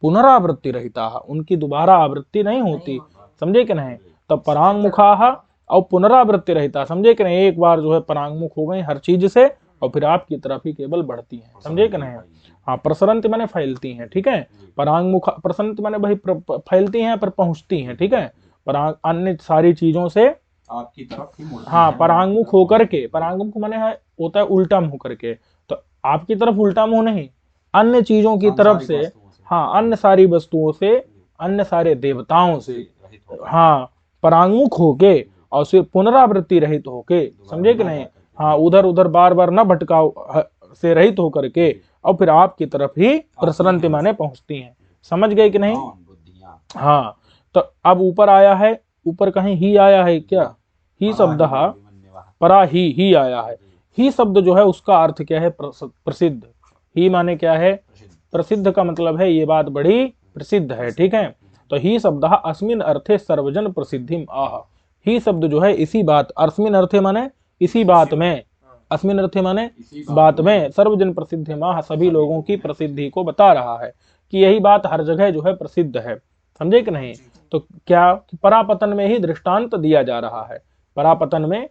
पुनरावृत्ति रहता है, उनकी दोबारा आवृत्ति नहीं होती। समझे कि नहीं? तो परांगमुखाः और पुनरावृत्ति रहता, समझे कि नहीं? एक बार जो है परांगमुख हो गई हर चीज से और फिर आपकी तरफ ही केवल बढ़ती हैं। समझे कि नहीं? हाँ, प्रसरंत माने फैलती हैं, ठीक है। परांगमुख, प्रसरंत माने भाई फैलती हैं पर पहुंचती हैं, ठीक है। परांग अन्य सारी चीजों से आपकी तरफ ही मुड़ती हाँ, हैं। परांगमुख होकर के, परांगमुख माने है होता है उल्टा मुंह करके, तो आपकी तरफ उल्टा मुंह नहीं, अन्य चीजों की तरफ से, हाँ, अन्य सारी वस्तुओं से, अन्य सारे देवताओं से, हाँ, परांगमुख होके और फिर पुनरावृत्ति रहित होके, समझे कि नहीं? हाँ, उधर उधर बार बार न भटकाव से रहित होकर के और फिर आपकी तरफ ही प्रसरंत माने पहुंचती हैं। समझ गए कि नहीं? हाँ, तो अब ऊपर आया है, ऊपर कहीं ही आया है क्या? ही शब्द परा ही आया है। ही शब्द जो है उसका अर्थ क्या है? प्रसिद्ध। ही माने क्या है? प्रसिद्ध का मतलब है ये बात बड़ी प्रसिद्ध है, ठीक है। तो ही शब्द अस्मिन अर्थे सर्वजन प्रसिद्धिम आह। ही शब्द जो है इसी बात, अस्मिन अर्थे माने इसी बात में, अस्मिन अर्थे माने बात में, सर्वजन प्रसिद्धिम आह, सभी लोगों की प्रसिद्धि को बता रहा है। कि यही बात हर जगह जो है प्रसिद्ध है, समझे कि नहीं। तो क्या परापतन में ही दृष्टांत दिया जा रहा है, परापतन में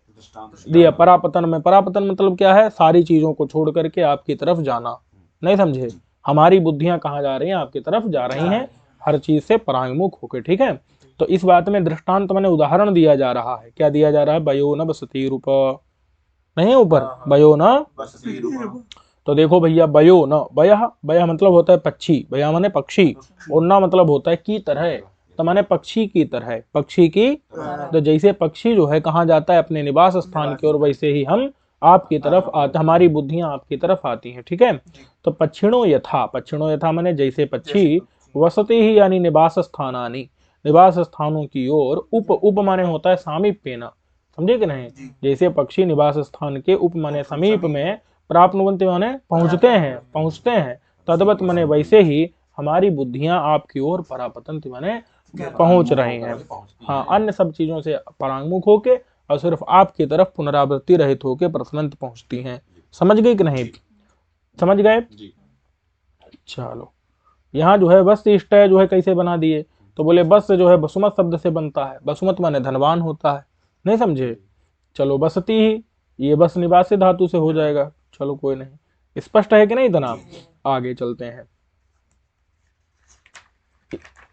दिया, परापतन में, परापतन मतलब क्या है, सारी चीजों को छोड़ करके आपकी तरफ जाना, नहीं समझे। हमारी बुद्धियां कहाँ जा रही हैं, आपकी तरफ जा रही हैं, हर चीज से परांगमुख होकर, ठीक है। तो इस बात में दृष्टांत माने उदाहरण दिया जा रहा है, क्या दिया जा रहा है, वयो न बसती रूप, नहीं ऊपर वयो न, तो देखो भैया वयो न, वयः, वयः मतलब होता है पक्षी, वया माने पक्षी, और न मतलब होता है की तरह, तो माने पक्षी की तरह, पक्षी की, तो जैसे पक्षी जो है कहाँ जाता है, अपने निवास स्थान की ओर, वैसे ही हम आपकी तरफ आते, हमारी बुद्धियां आपकी तरफ आती हैं, ठीक है। तो पक्षिणो यथा, पक्षिणो यथा माने जैसे पक्षी, वसति ही यानी निवास स्थानानि, निवास स्थानों की ओर, उप माने होता है सामीप्येन, समझे कि नहीं। जैसे पक्षी निवास स्थान के उप माने समीप में, प्राप्नुवन्ति माने पहुंचते हैं, तद्वत माने वैसे ही हमारी बुद्धियां आपकी ओर परापतंति माने पहुंच रही हैं। हाँ, अन्य सब चीजों से परांगमुख होके और सिर्फ आपकी तरफ पुनरावृत्ति रहित होके प्रसन्नत पहुंचती हैं। समझ गए कि नहीं, समझ गए। चलो, यहाँ जो है वस्त इष्टय जो है कैसे बना दिए, तो बोले बस जो है बसुमत शब्द से बनता है, बसुमत माने धनवान होता है, नहीं समझे। चलो बसती ही, ये बस निवासी धातु से हो जाएगा, चलो कोई नहीं, स्पष्ट है कि नहीं जनाब। आगे चलते हैं,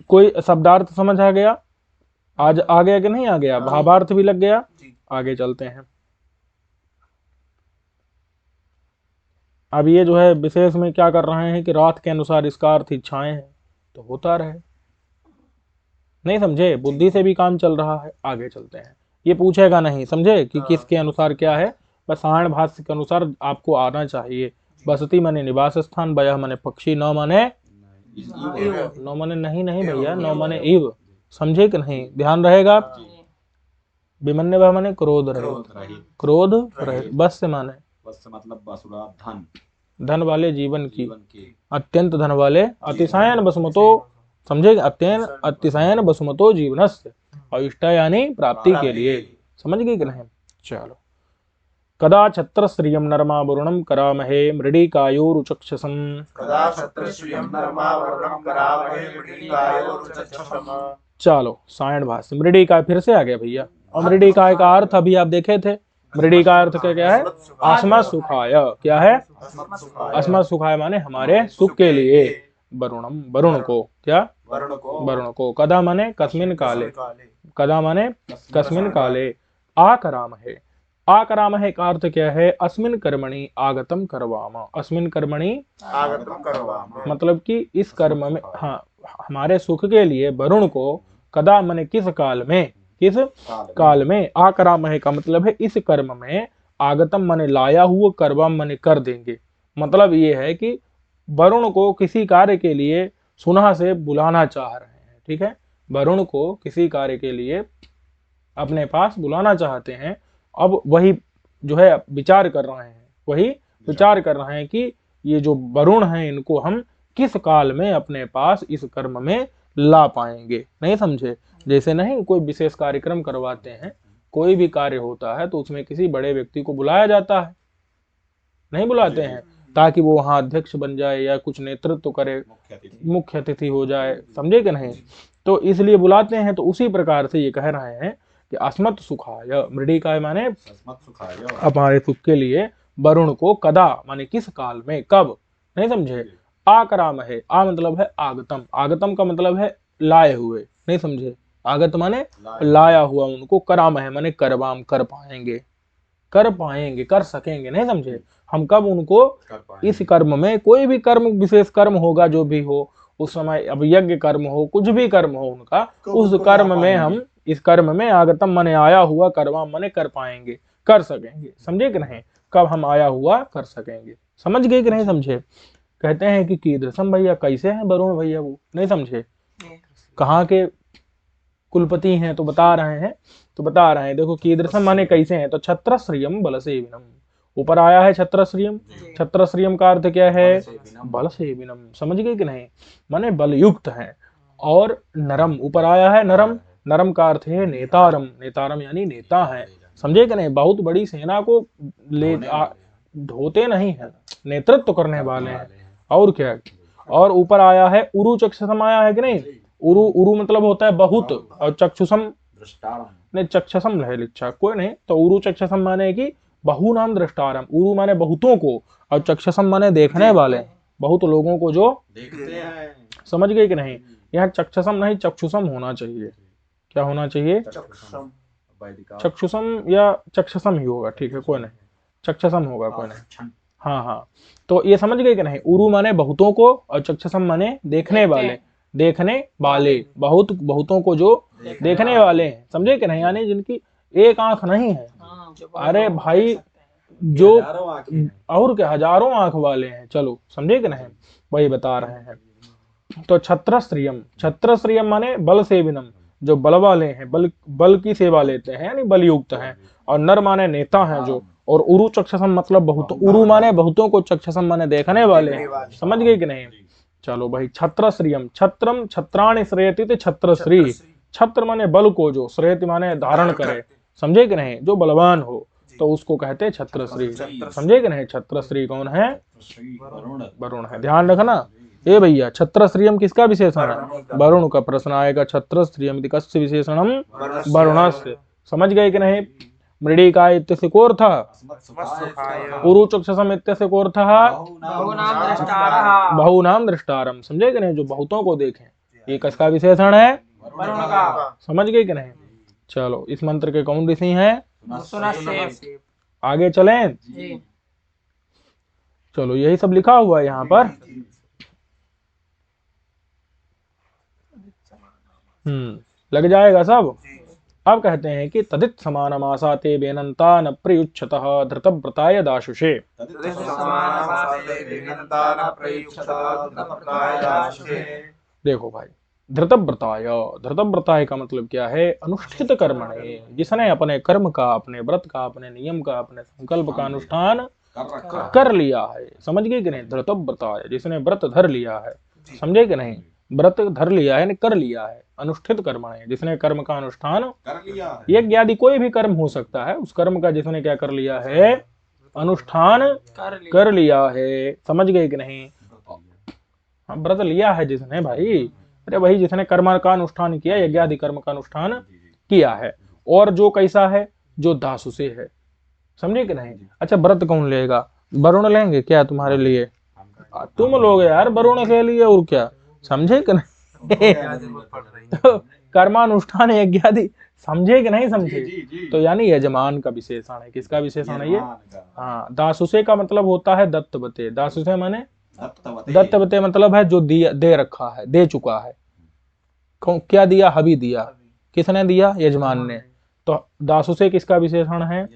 कोई शब्दार्थ समझ आ गया, आज आ गया कि नहीं आ गया, भावार्थ भी लग गया। आगे चलते हैं, अब ये जो है विशेष में क्या कर रहे हैं कि रात के अनुसार इसका अर्थ इच्छाएं हैं, तो होता रहे, नहीं समझे, बुद्धि से भी काम चल रहा है। आगे चलते हैं, ये पूछेगा नहीं, समझे कि किसके अनुसार क्या है, बस सायण भाष्य के अनुसार आपको आना चाहिए। बसती माने निवास स्थान, वयः माने पक्षी, न माने नहीं भैया, न माने इव, समझे कि नहीं, ध्यान रहेगा। विमन्य वह माने क्रोध रहित, क्रोध रहित, बस से माने, बस मतलब बसुरा धन, धन वाले जीवन की, अत्यंत धन वाले, अतिशयन बसुमतो, समझे, अत्यंत अतिशयन बसुमतो जीवनस्य, और इष्ट यानी प्राप्ति के लिए, समझ गए कि नहीं। चलो, कदा छत्र श्रियम नरमा वरुणम करामहे मृडिकायोरुचक्षसम, चलो सायण भाष्य, मृडिकाय फिर से आ गया भैया, और मृडिकाय का अर्थ अभी आप देखे थे, मृडिकाय अर्थ क्या है, अस्मत् सुखाय, क्या है, अस्मत् सुखाय माने हमारे सुख के लिए, वरुणम वरुण को, क्या वरुण को, कदा माने कस्मिन काले, कदा माने कस्मिन काले, आकराम है, आकराम है का अर्थ क्या है, अस्मिन कर्मणि आगतम करवामा, अस्मिन कर्मणि आगतम करवामा, मतलब कि इस कर्म में, हाँ, हमारे सुख के लिए वरुण को, कदा माने किस काल में, किस काल में, आकराम है का मतलब है इस कर्म में, आगतम माने लाया हुआ, करवाम माने कर देंगे, मतलब ये है कि वरुण को किसी कार्य के लिए सुना से बुलाना चाह रहे हैं, ठीक है, वरुण को किसी कार्य के लिए अपने पास बुलाना चाहते हैं। अब वही जो है विचार कर रहे हैं, वही विचार कर रहे हैं कि ये जो वरुण हैं इनको हम किस काल में अपने पास इस कर्म में ला पाएंगे, नहीं समझे। जैसे नहीं कोई विशेष कार्यक्रम करवाते हैं, कोई भी कार्य होता है तो उसमें किसी बड़े व्यक्ति को बुलाया जाता है, नहीं बुलाते हैं, ताकि वो वहां अध्यक्ष बन जाए या कुछ नेतृत्व करे, मुख्य अतिथि हो जाए, समझे कि नहीं, तो इसलिए बुलाते हैं। तो उसी प्रकार से ये कह रहे हैं कि अस्मत् सुखाय, मृडिकाय माने हमारे सुख के लिए, वरुण को, कदा माने किस काल में, कब, नहीं समझे। आकराम है, आ मतलब है आगतम, आगतम का मतलब है लाए हुए, नहीं समझे, आगत माने लाया हुआ, उनको कराम है माने करवाम, कर पाएंगे, कर पाएंगे, कर सकेंगे, नहीं समझे, हम कब उनको इस कर्म में, कोई भी कर्म, विशेष कर्म होगा जो भी हो उस समय, अब यज्ञ कर्म हो, कुछ भी कर्म हो उनका, उस कर्म में हम, इस कर्म में आगतम माने आया हुआ, करवा माने कर पाएंगे, कर सकेंगे, समझे कि नहीं, कब हम आया हुआ कर सकेंगे, समझ गए कि नहीं समझे। कहते हैं कि कीदृशम भैया, कैसे हैं वरुण भैया, वो नहीं समझे, कहाँ के कुलपति हैं, तो बता रहे हैं, देखो कीदृशम माने कैसे हैं, तो छत्रश्रियम बलसेविनम, ऊपर आया है छत्रश्रियम, छत्रश्रियम का अर्थ क्या है, बलसेविनम, समझ गए कि नहीं, माने बलयुक्त हैं, और नरम, ऊपर आया है नरम, नरम का अर्थ है नेतारम, नेतारम यानी नेता है, समझे कि नहीं, बहुत बड़ी सेना को ढोते नहीं है, नेतृत्व करने वाले हैं, और क्या, और ऊपर आया है उरु चक्षुषम आया है कि नहीं। उरु उरु मतलब होता है बहुत, और चक्षुषम दृष्टारम नहीं, चक्षसम है लिच्छा कोई नहीं, तो उरु चक्षसम माने कि बहु नाम दृष्टारम, उरु माने बहुतों को और चक्षसम माने देखने वाले, बहुत लोगों को जो देखते हैं। समझ गए कि नहीं। यहाँ चक्षसम नहीं चक्षुषम होना चाहिए। क्या होना चाहिए? चक्षुषम वैदिका चक्षुषम या चक्षसम ही होगा, ठीक है कोई नहीं, चक्षसम होगा कोई नहीं। हाँ हाँ, तो ये समझ गए कि नहीं। उरु माने बहुतों को और चक्षसम माने देखने वाले, देखने वाले, बहुत बहुतों को जो देखने वाले हैं, समझे कि नहीं, यानी जिनकी एक आंख नहीं है। अरे भाई जो हजारों आंखें हैं। और क्या हजारों आंख वाले हैं, चलो समझे कि नहीं, वही बता रहे हैं। तो छत्रश्रियम, छत्रश्रियम माने बल सेविनम, जो बल वाले हैं, बल की सेवा लेते हैं यानी बलयुक्त हैं। और नर माने नेता हैं जो, और उरु चक्षसम मतलब बहुत, उरु माने बहुतों को, चक्षसम माने देखने वाले हैं, समझ गए कि नहीं। चलो भाई छत्रश्रियम, छत्रम छत्राणि श्रेयति तो छत्रश्री, छत्र माने बल को जो, श्रेयति माने धारण करे, समझे कि नहीं, जो बलवान हो तो उसको कहते हैं छत्रश्री, समझे कि नहीं। छत्रश्री कौन है? वरुण है, ध्यान रखना। ए भैया छत्रश्रियम किसका विशेषण है? वरुण का प्रश्न आएगा। छत्रश्रियम कस्य विशेषणम? वरुणस्य, समझ गए कि नहीं। मृडिकाय इत्यस्य कोऽर्थः? उरु चक्षसम इत्यस्य कोऽर्थः? बहुनाम दृष्टारम, समझे कि नहीं, जो बहुतों को देखें, ये किसका विशेषण है? समझ गए कि नहीं। चलो इस मंत्र के कौन ऋषि हैं? आगे चलें। चलो यही सब लिखा हुआ है यहाँ पर। लग जाएगा सब। अब कहते हैं कि तदित समानमासाते बेनंता न प्रयुच्छतः धृतव्रताय दाशुषे। देखो भाई, धृतव्रताय, धृतव्रताय का मतलब क्या है? अनुष्ठित कर्मणे, जिसने अपने कर्म का, अपने व्रत का, अपने नियम का, अपने संकल्प का अनुष्ठान कर लिया है, समझ गए कि नहीं। धृतव्रताय, जिसने व्रत धर लिया है, समझे कि नहीं, व्रत धर लिया है, कर लिया है। अनुष्ठित कर्मणे, जिसने कर्म का अनुष्ठान कर लिया है। यज्ञ आदि कोई भी कर्म हो सकता है, उस कर्म का जिसने क्या कर लिया है? अनुष्ठान कर लिया है, समझ गए कि नहीं। व्रत लिया है जिसने भाई, अरे वही जिसने कर्म का अनुष्ठान किया, यज्ञ आदि कर्म का अनुष्ठान किया है। और जो कैसा है? जो दासुषे है, समझे कि नहीं। अच्छा व्रत कौन लेगा? वरुण लेंगे क्या तुम्हारे लिए? तुम लोग यार वरुण के लिए, और क्या, समझे कि नहीं। तो कर्मानुष्ठान यज्ञ आदि, समझे कि नहीं समझे। तो यानी यजमान का विशेषण है। किसका विशेषण है ये? हाँ, दासुषे का मतलब होता है दत्तवते। दासुषे माने दत्तवते मतलब है जो दे रखा है, दे चुका है। क्या दिया? हवि दिया। किसने दिया? यजमान ने। तो दासुषे किसका विशेषण है?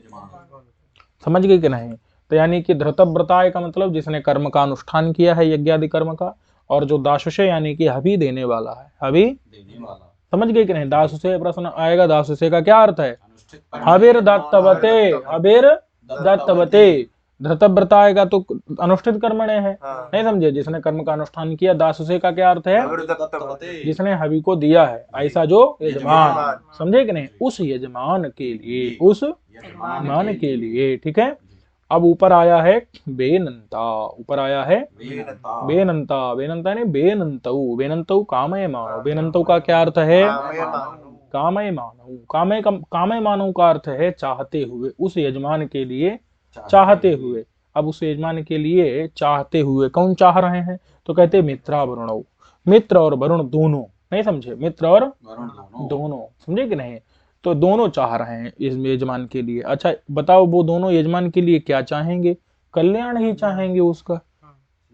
समझ गए कि नहीं। तो यानी कि धृतव्रताय का मतलब जिसने कर्म का अनुष्ठान किया है, यज्ञ आदि कर्म का। और जो दासुषे यानी कि हवि देने वाला है, हवि देने वाला, समझ गए कि नहीं। दासुषे प्रश्न आएगा, दासुषे का क्या अर्थ है? हविर दत्तवते, हविर दत्तवते। धृतव्रता आएगा तो अनुष्ठित कर्मणे है, नहीं समझे, जिसने कर्म का अनुष्ठान किया। दासुषे का क्या अर्थ है? जिसने हवि को दिया है, ऐसा जो यजमान, समझे कि नहीं, उस यजमान के लिए, उस यजमान के लिए, ठीक है। अब ऊपर आया है बेनंता, ऊपर आया है बेनंता, बेनंता नहीं बेनंतऊ, बेनंतऊ कामय मानव। बेनंतऊ का क्या अर्थ है? कामय मानव। कामय मानव का अर्थ है चाहते हुए, उस यजमान के लिए चाहते हुए। अब उस यजमान के लिए चाहते हुए, कौन चाह रहे हैं? तो कहते मित्रा वरुण, मित्र और वरुण दोनों, नहीं समझे, मित्र और दोनों, समझे कि नहीं। तो दोनों चाह रहे हैं इस यजमान के लिए। अच्छा बताओ, वो दोनों यजमान के लिए क्या चाहेंगे? कल्याण ही चाहेंगे उसका,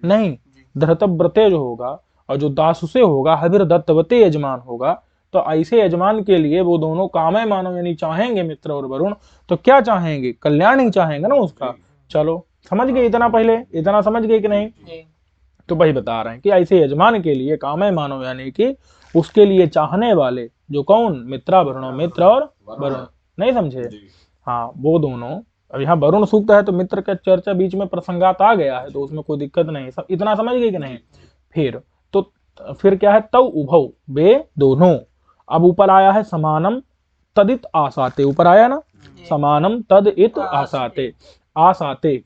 नहीं। धृतव्रते जो होगा और जो दासुषे होगा, हविर दत्तवते यजमान होगा, तो ऐसे यजमान के लिए वो दोनों कामय मानव यानी चाहेंगे, मित्र और वरुण। तो क्या चाहेंगे? कल्याण ही चाहेंगे ना उसका। चलो समझ गए इतना, पहले इतना समझ गए कि नहीं। तो वही बता रहे हैं कि ऐसे यजमान के लिए कामय मानव यानी कि उसके लिए चाहने वाले, जो कौन? मित्रा वरुण, मित्र और वरुण, नहीं समझे। हाँ वो दोनों। अब यहाँ वरुण सूक्त है तो मित्र का चर्चा बीच में प्रसंगात आ गया है, तो उसमें कोई दिक्कत नहीं। सब इतना समझ गए कि नहीं। फिर क्या है? तव उभौ, वे दोनों। अब ऊपर आया है समानम तदित आसाते, ऊपर आया ना, समानम तद इत आसाते, आसाते।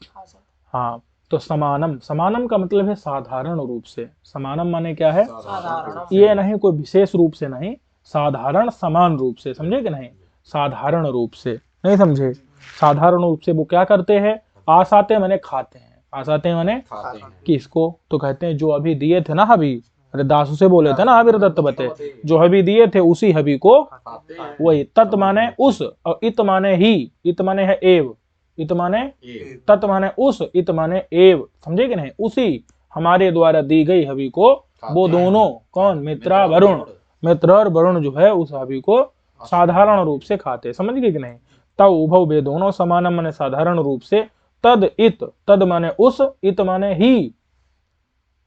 हाँ, तो समानम, समानम का मतलब है साधारण रूप से। समानम माने क्या है? साधारण। ये नहीं कोई विशेष रूप से नहीं, साधारण समान रूप से, समझे कि नहीं? साधारण रूप से, नहीं समझे? साधारण रूप से वो क्या करते हैं? आसाते माने खाते हैं, आसाते माने खाते हैं। किसको? तो कहते हैं जो अभी दिए थे ना हबी, अरे दासू से बोले थे ना हबीर दत्त बते, जो हबी दिए थे उसी हबी को खाते हैं। वही। तत् माने उस, और इत माने ही, इत माने है एव, इत माने एक। तत् माने उस, इत माने एव, समझे कि नहीं? उसी हमारे द्वारा दी गई हबी को वो दोनों, कौन? मित्रा वरुण, मित्र और वरुण जो है उस हबी को साधारण रूप से खाते, समझ गए कि नहीं? तब उभव वे दोनों, समानम माने साधारण रूप से, तद इत, तद माने उस, इत माने ही,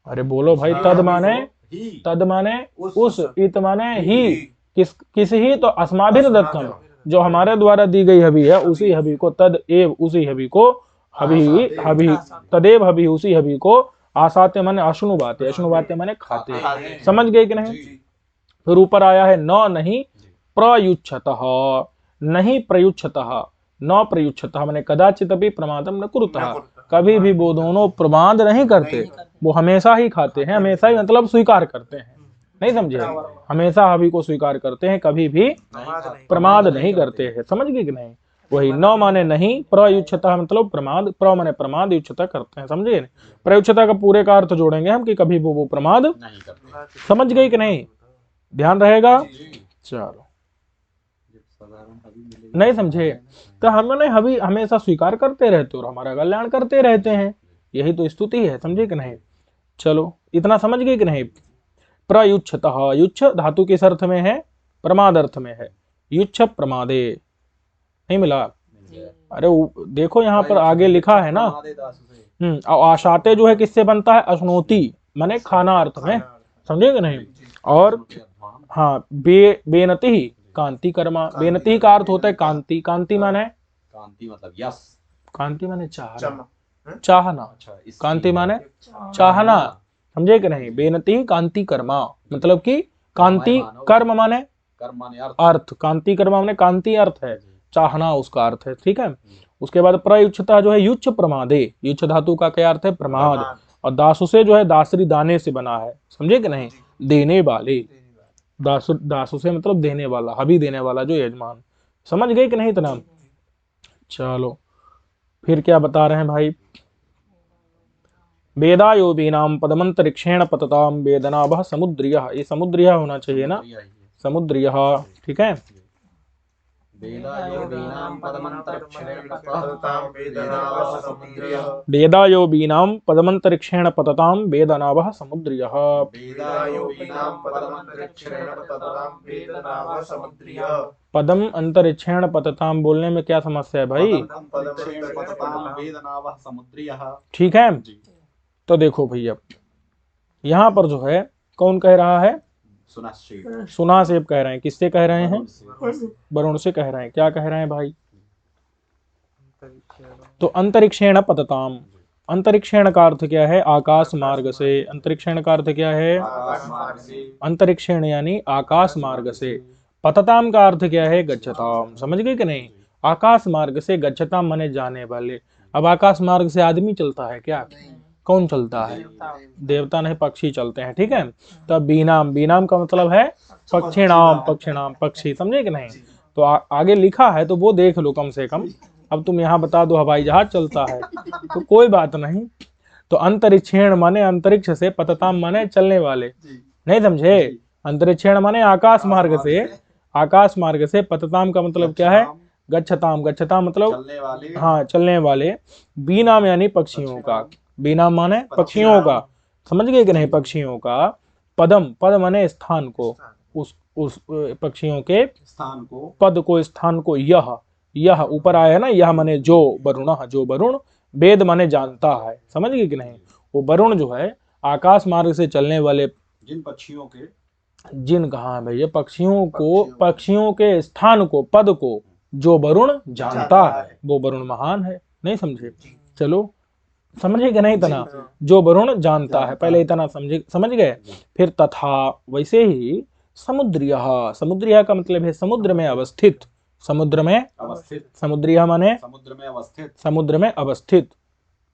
अरे बोलो भाई, तद माने, ही। तद माने उस, इत माने ही, किस ही? तो अस्माभिर दत्तम, जो हमारे द्वारा दी गई हबी है उसी हबी को, तद एव उसी हबी को, हबी हबी तदेव हबी उसी हबी को, आसाते माने अश्नुवाते, अश्नुवाते माने खाते, समझ गए कि नहीं? फिर ऊपर आया है न नहीं प्रयुच्छतः, नहीं प्रयुच्छतः, न प्रयुच्छतः माने कदाचित भी प्रमादम न कुरुतः, कभी भी वो दोनों प्रमाद नहीं करते, वो हमेशा ही खाते हैं, हमेशा ही मतलब स्वीकार करते हैं, नहीं समझे? हमेशा हबी को स्वीकार करते हैं, कभी भी प्रमाद नहीं करते हैं, समझ गए कि नहीं? वही न माने नहीं, प्रयुच्छता मतलब प्रमाद, प्र माने प्रमाद, युच्छता करते हैं, समझे? प्रयुच्छता का पूरे का अर्थ जोड़ेंगे हम कि कभी वो प्रमाद नहीं करते। समझ गए कि नहीं? ध्यान रहेगा। चलो, साधारण हबी मिलेगी। नहीं समझे? तो हमने हबी हमेशा स्वीकार करते रहते और हमारा कल्याण करते रहते हैं, यही तो स्तुति है, समझे कि नहीं? चलो, इतना समझ गए कि नहीं? प्रयुच्छतः, युच्छ धातु किस अर्थ में है? प्रमाद अर्थ में है, युच्छ प्रमादे, नहीं मिला? अरे देखो यहाँ पर आगे लिखा है ना, और आशाते जो है किससे बनता है? अश्नोति माने खाना अर्थ में, समझे कि नहीं? और हाँ, बेनति कांति कर्मा, बेनति का अर्थ होता है कांति, कांति माने, कांति मतलब यश। कांति माने चाहना, चाहना, अच्छा, इस कांति माने चाहना, समझे कि नहीं? बेनति कांति कर्मा मतलब कि कांति कर्म माने कर्म माने अर्थ, कांति कर्मा माने कांति अर्थ है, चाहना उसका अर्थ है, ठीक है? उसके बाद प्रयुच्छता जो है युच्छ प्रमादे, युच्छ धातु का क्या अर्थ है? प्रमाद, और दासु से जो है दासरी दाने से बना है, समझे कि नहीं? देने वाले, दासु से मतलब देने वाला, हबी देने वाला जो यजमान, समझ गए कि नहीं इतना? चलो, फिर क्या बता रहे हैं भाई? वेदायोबीनाम पदमंतरिक्षेण पतताम वेदनाभः समुद्रियः, ये समुद्रियः होना चाहिए ना, समुद्रियः, ठीक है? वेदायोबीनां पदमंतरिक्षेण पततां वेदनावः समुद्रियः। वेदायोबीनाम पदमंतरिक्षेण पतताम वेदनाभः समुद्रियः, वेदायोबीनां पदमंतरिक्षेण पततां वेदनावः समुद्रियः। पदम अंतरिक्षेण पतताम बोलने में क्या समस्या है भाई? पदमंतरिक्षेण पततां वेदनावः समुद्रियः, ठीक है? तो देखो भैया, यहाँ पर जो है कौन कह रहा है? सुना सेब कह रहे हैं, किससे कह रहे हैं? वरुण से कह रहे हैं। क्या कह रहे हैं भाई? तो अंतरिक्षेण पतताम, अंतरिक्षेण का अर्थ क्या है? आकाश मार्ग से, अंतरिक्षेण का अर्थ क्या है? अंतरिक्षेण यानी आकाश मार्ग से, पतताम का अर्थ क्या है? गच्छताम, समझ गए कि नहीं? आकाश मार्ग से, गच्छताम माने जाने वाले। अब आकाश मार्ग से आदमी चलता है क्या? कौन चलता है? देवता नहीं, पक्षी चलते हैं, ठीक है? तब बीनाम, बीनाम का मतलब है पक्षिणाम, पक्षिणाम पक्षी, समझे कि नहीं? तो आगे लिखा है तो वो देख लो कम से कम। अब तुम यहाँ बता दो हवाई जहाज चलता है तो कोई बात नहीं। तो अंतरिक्षेण माने अंतरिक्ष से, पतताम माने चलने वाले, नहीं समझे? अंतरिक्षेण माने आकाश मार्ग से, आकाश मार्ग से, पतताम का मतलब क्या है? गच्छताम, गच्छताम मतलब चलने वाले, हाँ चलने वाले। बीनाम यानी पक्षियों का, बीनाम माने पक्षियों का, समझ गए कि नहीं? पक्षियों का। पदम, पद माने स्थान को, उस पक्षियों के स्थान को, पद को, स्थान को। यह, यह ऊपर आया है ना, यह माने जो, वरुण, जो वरुण, वेद माने जानता है, समझ गए कि नहीं? वो वरुण जो है आकाश मार्ग से चलने वाले जिन पक्षियों के, जिन कहा है भैया? पक्षियों को, पक्षियों के स्थान को, पद को जो वरुण जानता है वो वरुण महान है, नहीं समझे? चलो, समझे कि नहीं? इतना जो वरुण जानता है, पहले इतना समझे, समझ गए? फिर तथा वैसे ही समुद्रियः, समुद्रियः का मतलब है समुद्र में अवस्थित, समुद्र में अवस्थित, समुद्रियः माने समुद्र में अवस्थित, समुद्र में अवस्थित,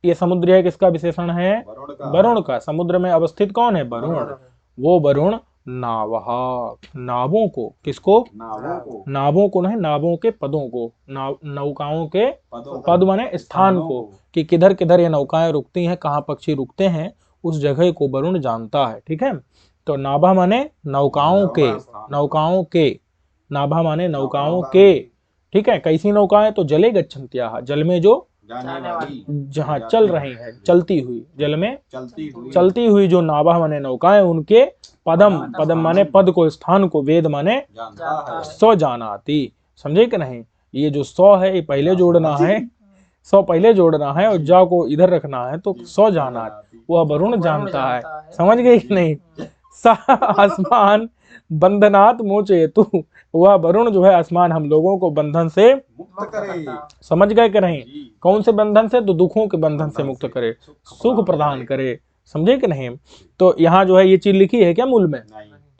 ये समुद्रीय किसका विशेषण है? वरुण का। वरुण का। समुद्र में अवस्थित कौन है? वरुण। वो वरुण नावः, नावों को, किसको? नावों को नहीं, नावों के पदों को, नौकाओं के पद माने स्थान को, कि किधर किधर ये नौकाएं रुकती हैं, कहाँ पक्षी रुकते हैं, उस जगह को वरुण जानता है। ठीक है, तो नाभा माने नौकाओं के, नौकाओं के, नाभा माने नौकाओं के। ठीक है, कैसी नौकाएं? तो जले गच्छन्त्याः, जल में जो जहाँ चल रही है, चलती हुई, जल में चलती हुई जो नाभा माने नौकाएं, उनके पदम, पदम माने पद को, स्थान को, वेद माने सौ जानाति। समझे कि नहीं? ये जो 100 है ये पहले जोड़ना है, 100 पहले जोड़ना है और जा को इधर रखना है, तो 100 जानाति, वह वरुण जानता है। समझ गए कि नहीं? सा आसमान बंधनात् मोचयतु, वह वरुण जो है आसमान हम लोगों को बंधन से मुक्त करे। समझ गए कि नहीं? कौन से बंधन से? तो दुखों के बंधन से मुक्त करे, सुख प्रदान करे। समझे कि नहीं? तो यहाँ जो है ये चीज लिखी है क्या मूल में?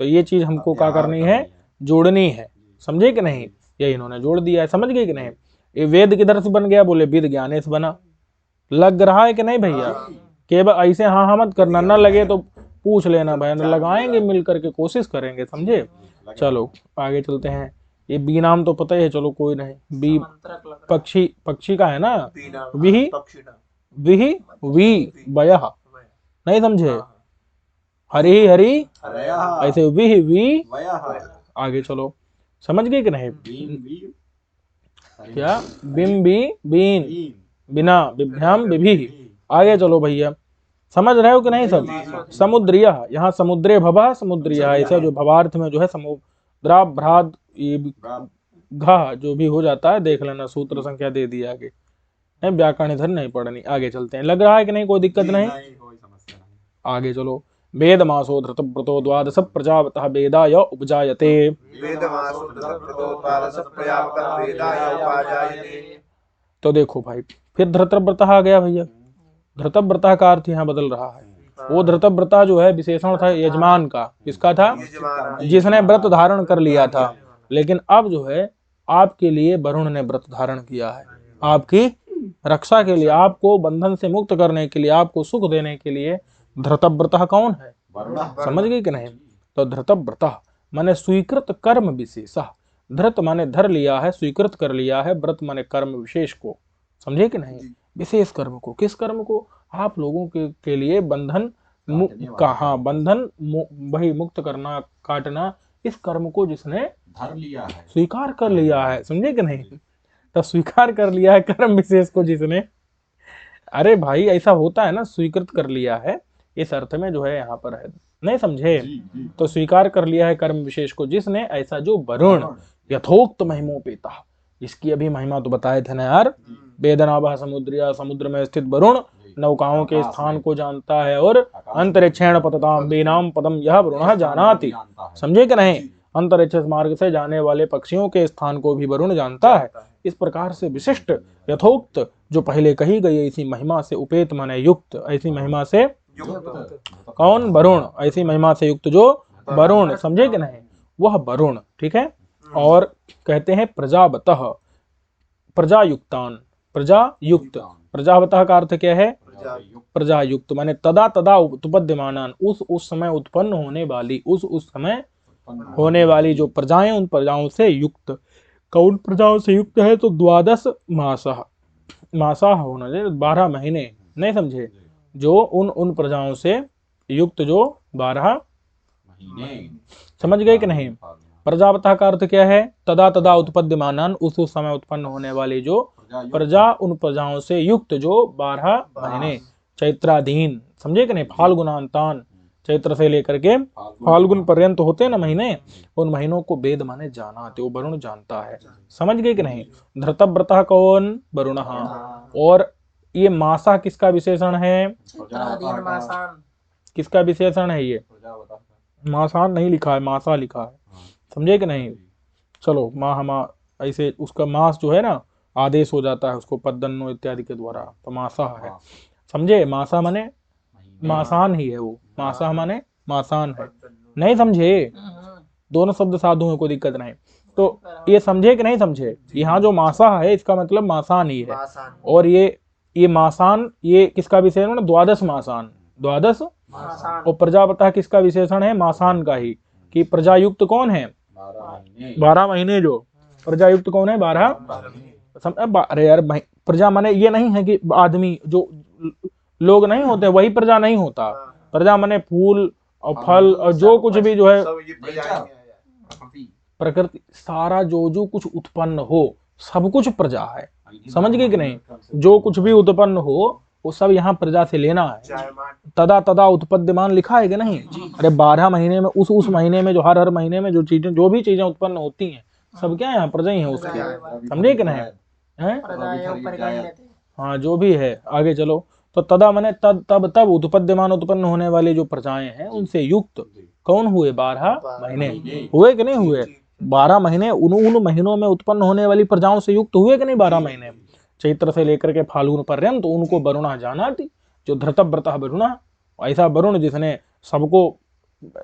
तो ये चीज हमको क्या करनी है? जोड़नी है। समझे कि नहीं? ये इन्होंने जोड़ दिया है। समझ गए कि नहीं? ये वेद किधर से बन गया? बोले विद ज्ञाने से बना। लग रहा है कि नहीं भैया? केवल ऐसे हाँ हाँ मत करना, न लगे तो पूछ लेना भाई, लगाएंगे मिल करके, कोशिश करेंगे। समझे? चलो आगे चलते हैं। ये बी नाम तो पता ही है, चलो कोई नहीं। बी पक्षी, पक्षी का है ना? विहि विहि वी वयः, नहीं समझे? हरि हरि ऐसे विहि वी। आगे चलो, समझ गए कि नहीं? क्या? बिम बी बीन, बिना बिभ्याम बिभि। आगे चलो भैया, समझ रहे हो कि नहीं सब? समुद्रीय, यहाँ समुद्रे भव, समुद्रीय ऐसा जो भवार्थ में जो है समुद्राभ्रात, ये घ जो भी हो जाता है देख लेना, सूत्र संख्या दे दी आगे, व्याकरण इधर नहीं पढ़नी। आगे चलते हैं। लग रहा है कि नहीं? कोई दिक्कत नहीं? आगे चलो। वेद मासो धृतव्रतो द्वादश प्रजावतः वेदाय उपजायते। तो देखो भाई, फिर धृतव्रतः आ गया भैया। धृतव्रतः का अर्थ यहाँ बदल रहा है। वो धृतव्रतः जो है विशेषण था यजमान का। किसका था? जिसने व्रत धारण कर लिया था। लेकिन अब जो है आपके लिए वरुण ने व्रत धारण किया है, आपकी रक्षा के लिए, आपको बंधन से मुक्त करने के लिए, आपको सुख देने के लिए। धृतव्रतः कौन है? समझ गए कि नहीं? तो धृतव्रतः माने स्वीकृत कर्म विशेषः। धृत माने धर लिया है, स्वीकृत कर लिया है। व्रत माने कर्म विशेष को। समझे कि नहीं? विशेष कर्म को। किस कर्म को? आप लोगों के लिए बंधन कहाँ, बंधन वही मुक्त करना, काटना, इस कर्म को जिसने धर लिया है, स्वीकार कर लिया है। समझे कि नहीं? तो स्वीकार कर लिया है कर्म विशेष को जिसने। अरे भाई ऐसा होता है ना, स्वीकृत कर लिया है, इस अर्थ में जो है यहाँ पर है। नहीं समझे? तो स्वीकार कर लिया है कर्म विशेष को जिसने, ऐसा जो वरुण यथोक्त महिमोपेता, इसकी अभी महिमा तो बताए थे ना यार। वेदनाभः समुद्रिया, समुद्र में स्थित वरुण नौकाओं के स्थान को जानता है, और अंतरिक्षेण पतताम बेनाम पदम यह वरुणः जानाति। समझे कि नहीं? अंतरिक्ष मार्ग से जाने वाले पक्षियों के स्थान को भी वरुण जानता है। इस प्रकार से विशिष्ट यथोक्त जो पहले कही गई ऐसी महिमा से उपेत माने युक्त, ऐसी महिमा से कौन? वरुण। ऐसी महिमा से युक्त जो वरुण। समझे कि नहीं? वह वरुण। ठीक है। और कहते हैं प्रजावतः, प्रजायुक्तान, प्रजायुक्त। प्रजावतः का अर्थ क्या है? प्रजायुक्त माने तदा तदा उत्पद्यमानान, उस समय उत्पन्न होने वाली, उस समय होने वाली जो प्रजाएं, उन प्रजाओं से युक्त। कौन प्रजाओं से युक्त है? तो द्वादश मासः, मासा होना चाहिए 12 महीने। नहीं समझे? जो उन प्रजाओं से युक्त जो 12 महीने। समझ गए कि नहीं? प्रजावतः का अर्थ क्या है? तदा तदा उत्पद्यमानान, उस समय उत्पन्न होने वाली जो प्रजा, उन प्रजाओं से युक्त जो 12 महीने। चैत्राधीन। समझे कि नहीं? फाल्गुनांतान, चैत्र से लेकर के फाल्गुन पर्यंत होते ना महीने, उन महीनों को वेद माने जानाते, वो वरुण जानता है। समझ गए कि नहीं? धृतव्रतः कौन? वरुणः। और ये मासा किसका विशेषण है? किसका विशेषण है ये? मासान नहीं लिखा है, मासा लिखा है। समझे कि नहीं? चलो माह ऐसे उसका मास जो है ना आदेश हो जाता है उसको पद्दन्नो इत्यादि के द्वारा, तो मासा है। समझे? मासा माने मासान ही है वो। मासा माने मासान है। नहीं समझे? दोनों शब्द साधु है, कोई दिक्कत नहीं। तो ये समझे कि नहीं समझे? यहाँ जो मासा है इसका मतलब मासान ही है। और ये ये मासान, ये किसका विशेषण? द्वादश मासान, द्वादश। मासान। और प्रजापतः किसका विशेषण है? मासान का ही। कि प्रजायुक्त कौन है? 12 महीने। जो प्रजायुक्त कौन है? 12। अरे यार प्रजा माने ये नहीं है कि आदमी, जो लोग नहीं होते वही प्रजा नहीं होता। प्रजा माने फूल और फल और जो कुछ भी जो है प्रकृति, सारा जो जो कुछ उत्पन्न हो सब कुछ प्रजा है। समझ गए कि नहीं? जो कुछ भी उत्पन्न हो वो सब यहाँ प्रजा से लेना है। तदा तदा उत्पद्यमान लिखा है कि नहीं? अरे 12 महीने में उस महीने में जो हर महीने में जो चीजें, जो भी चीजें उत्पन्न होती हैं सब क्या है? यहाँ प्रजा ही है उसकी। समझे कि नहीं? है हाँ, जो भी है। आगे चलो। तो तदा माने तब उत्पद्यमान, उत्पन्न होने वाली जो प्रजाएं हैं उनसे युक्त कौन हुए? 12 महीने हुए कि नहीं हुए? 12 महीने उन महीनों में उत्पन्न होने वाली प्रजाओं से युक्त हुए कि नहीं? 12 महीने चैत्र से लेकर के फाल्गुन पर्यंत तो उनको वरुणा जानाति, जो धृतव्रतः वरुणा, ऐसा वरुण जिसने सबको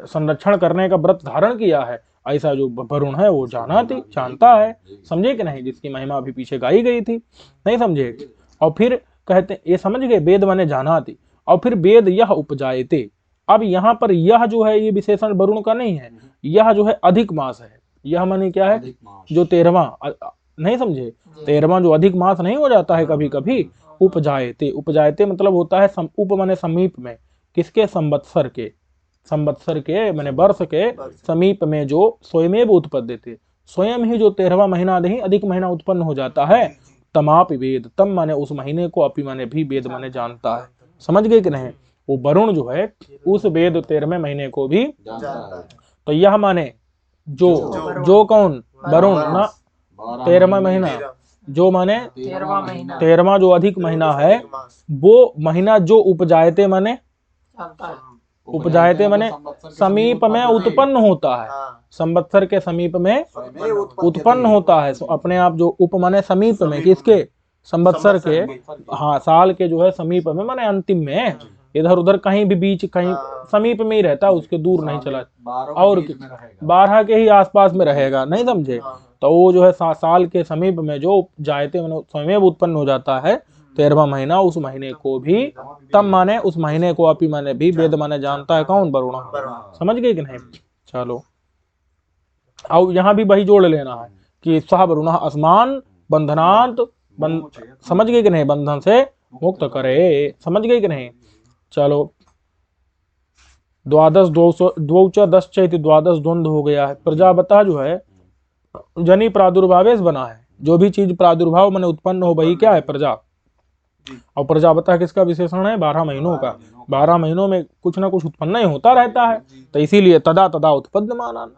संरक्षण करने का व्रत धारण किया है, ऐसा जो वरुण है वो जानाति, जानता है। समझे कि नहीं? जिसकी महिमा अभी पीछे गाई गई थी, नहीं समझे? और फिर कहते, ये समझ गए, वेद माने जानाति। और फिर वेद यह उपजायते। अब यहाँ पर यह जो है ये विशेषण वरुण का नहीं है, यह जो है अधिक मास है। यह माने क्या है? जो 13वां, नहीं समझे? 13वां जो अधिक मास नहीं हो जाता है कभी कभी, उपजायते। उपजायते मतलब होता है उप माने समीप में, किसके? संवत्सर के। संवत्सर के माने वर्ष के समीप में जो स्वयमेव उत्पद्यते, स्वयं ही जो 13वां महीना नहीं अधिक महीना उत्पन्न हो जाता है। तमापि वेद, तम माने उस महीने को, अपि माने भी, वेद माने जानता है। समझ गए कि नहीं? वो वरुण जो है उस वेद 13वें महीने को भी। तो यह माने जो कौन? वरुण ना 13वां महीना, जो माने 13वां जो अधिक महीना है, वो महीना जो उपजायते माने, उपजायते माने समीप में उत्पन्न होता है। संवत्सर के समीप में उत्पन्न होता है। अपने आप जो उप माने समीप में, किसके? संवत्सर के। हाँ, साल के जो है समीप में माने अंतिम में, इधर उधर कहीं भी बीच, कहीं समीप में ही रहता, उसके दूर नहीं चला, और 12 के ही आसपास में रहेगा। नहीं समझे? तो वो जो है साल के समीप में जो जायते माने स्वयं उत्पन्न हो जाता है 13वां महीना, उस महीने को भी, तब माने उस महीने को, अपि माने भी, वेद माने जानता है कौन? वरुण। समझ गए कि नहीं? चलो, अब यहाँ भी वही जोड़ लेना है कि सह वरुण अस्मान बंधनांत, समझ गए कि नहीं? बंधन से मुक्त करे। समझ गए कि नहीं? चलो, द्वादश द्वौच 10 चैत द्वादश द्वंद्व हो गया है। प्रजापतः जो है जनी प्रादुर्भावेश बना है। जो भी चीज प्रादुर्भाव माने उत्पन्न हो वही क्या है? प्रजा। और प्रजापतः किसका विशेषण है? 12 महीनों का। 12 महीनों में कुछ ना कुछ उत्पन्न ही होता रहता है। तो इसीलिए तदा तदा उत्पद्यमान,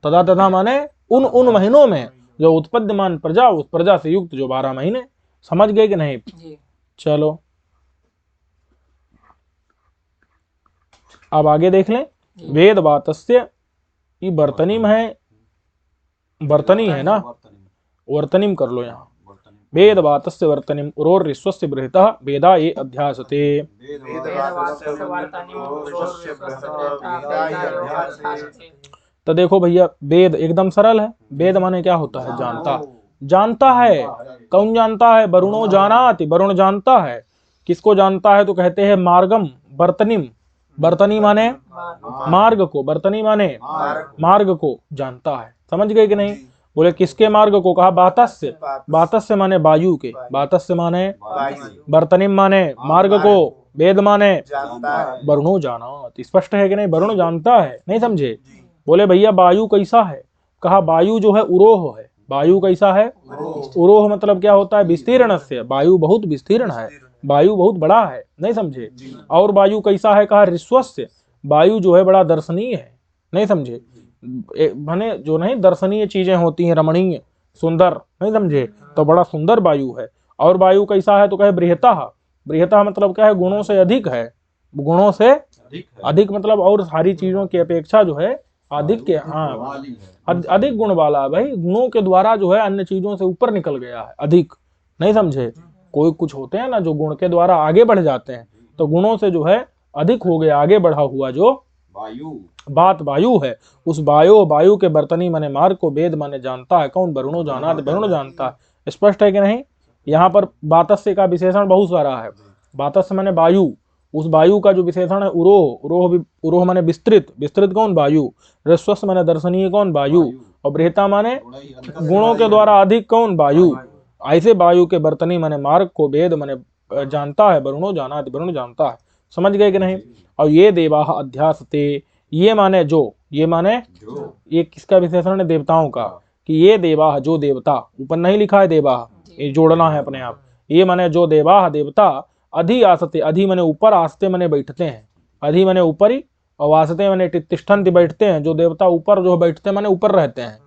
तदा तदा माने उन महीनों में जो उत्पद्यमान प्रजा, उस प्रजा से युक्त जो 12 महीने। समझ गए कि नहीं? चलो, अब आगे देख लें। वेद वातस्य, ये वर्तनीम है, वर्तनी है ना, वर्तनीम कर लो यहाँ। वेद वातस्य वर्तनीम उरोर ऋष्वस्य बृहतः वेदा ये अध्यासते। तो देखो भैया, वेद एकदम सरल है। वेद माने क्या होता है? जानता। जानता है। कौन जानता है? वरुणो जानाति, वरुण जानता है। किसको जानता है? तो कहते हैं मार्गम वर्तनीम। वर्तनी माने मार्ग को, वर्तनी माने मार्ग को जानता है। समझ गए कि नहीं? बोले किसके मार्ग को? कहा बातस्य। बातस्य माने वायु के, बातस्य माने वर्तनीम माने मार्ग को, वेद माने वरुणो जानाति। स्पष्ट है कि नहीं? वरुण जानता है। नहीं समझे? बोले भैया वायु कैसा है? कहा वायु जो है उरोह है। वायु कैसा है? उरोह मतलब क्या होता है? विस्तीर्ण से। वायु बहुत विस्तीर्ण है, वायु बहुत बड़ा है। नहीं समझे? और वायु कैसा है? कहा ऋष्वस्य। वायु जो है बड़ा दर्शनीय है। नहीं समझे? माने जो नहीं दर्शनीय चीजें होती हैं, रमणीय, सुंदर। नहीं समझे? तो बड़ा सुंदर वायु है। और वायु कैसा है? तो कहे बृहतः। बृहतः मतलब क्या है? गुणों से अधिक है। गुणों से अधिक मतलब और सारी चीजों की अपेक्षा जो है अधिक के, हाँ, अधिक गुण वाला। भाई गुणों के द्वारा जो है अन्य चीजों से ऊपर निकल गया है, अधिक। नहीं समझे? कोई कुछ होते हैं ना जो गुण के द्वारा आगे बढ़ जाते हैं, तो गुणों से जो है अधिक हो गया, आगे बढ़ा हुआ जो बात वायु है। उस वायु के बर्तनी माने मार्ग को वेद माने जानता है कौन? वरुणो जानाति, वरुण जानता है। स्पष्ट है कि नहीं? यहाँ पर वातस्य का विशेषण बहुत सारा है। वातस्य माने वायु, उस वायु का जो विशेषण है उरोह, उरोह माने विस्तृत, विस्तृत कौन? वायु। ह्रस्वस्य माने दर्शनीय कौन? वायु। और बृहता माने गुणों के द्वारा अधिक कौन? वायु। ऐसे वायु के वर्तनी माने मार्ग को वेद माने जानता है, वरुणो जानाति, वरुण जानता है। समझ गए कि नहीं? और ये देवाः अध्यासते, ये माने जो, ये माने ये किसका विशेषण है? देवताओं का। कि ये देवाः जो देवता, ऊपर नहीं लिखा है देवाः, ये जोड़ना है अपने आप। ये माने जो देवाः देवता, अधि आसते, अधि माने ऊपर, आसते माने बैठते हैं, अधि माने ऊपर ही, और आसते माने तिष्ठन्ति बैठते हैं। जो देवता ऊपर जो बैठते हैं माने ऊपर रहते हैं,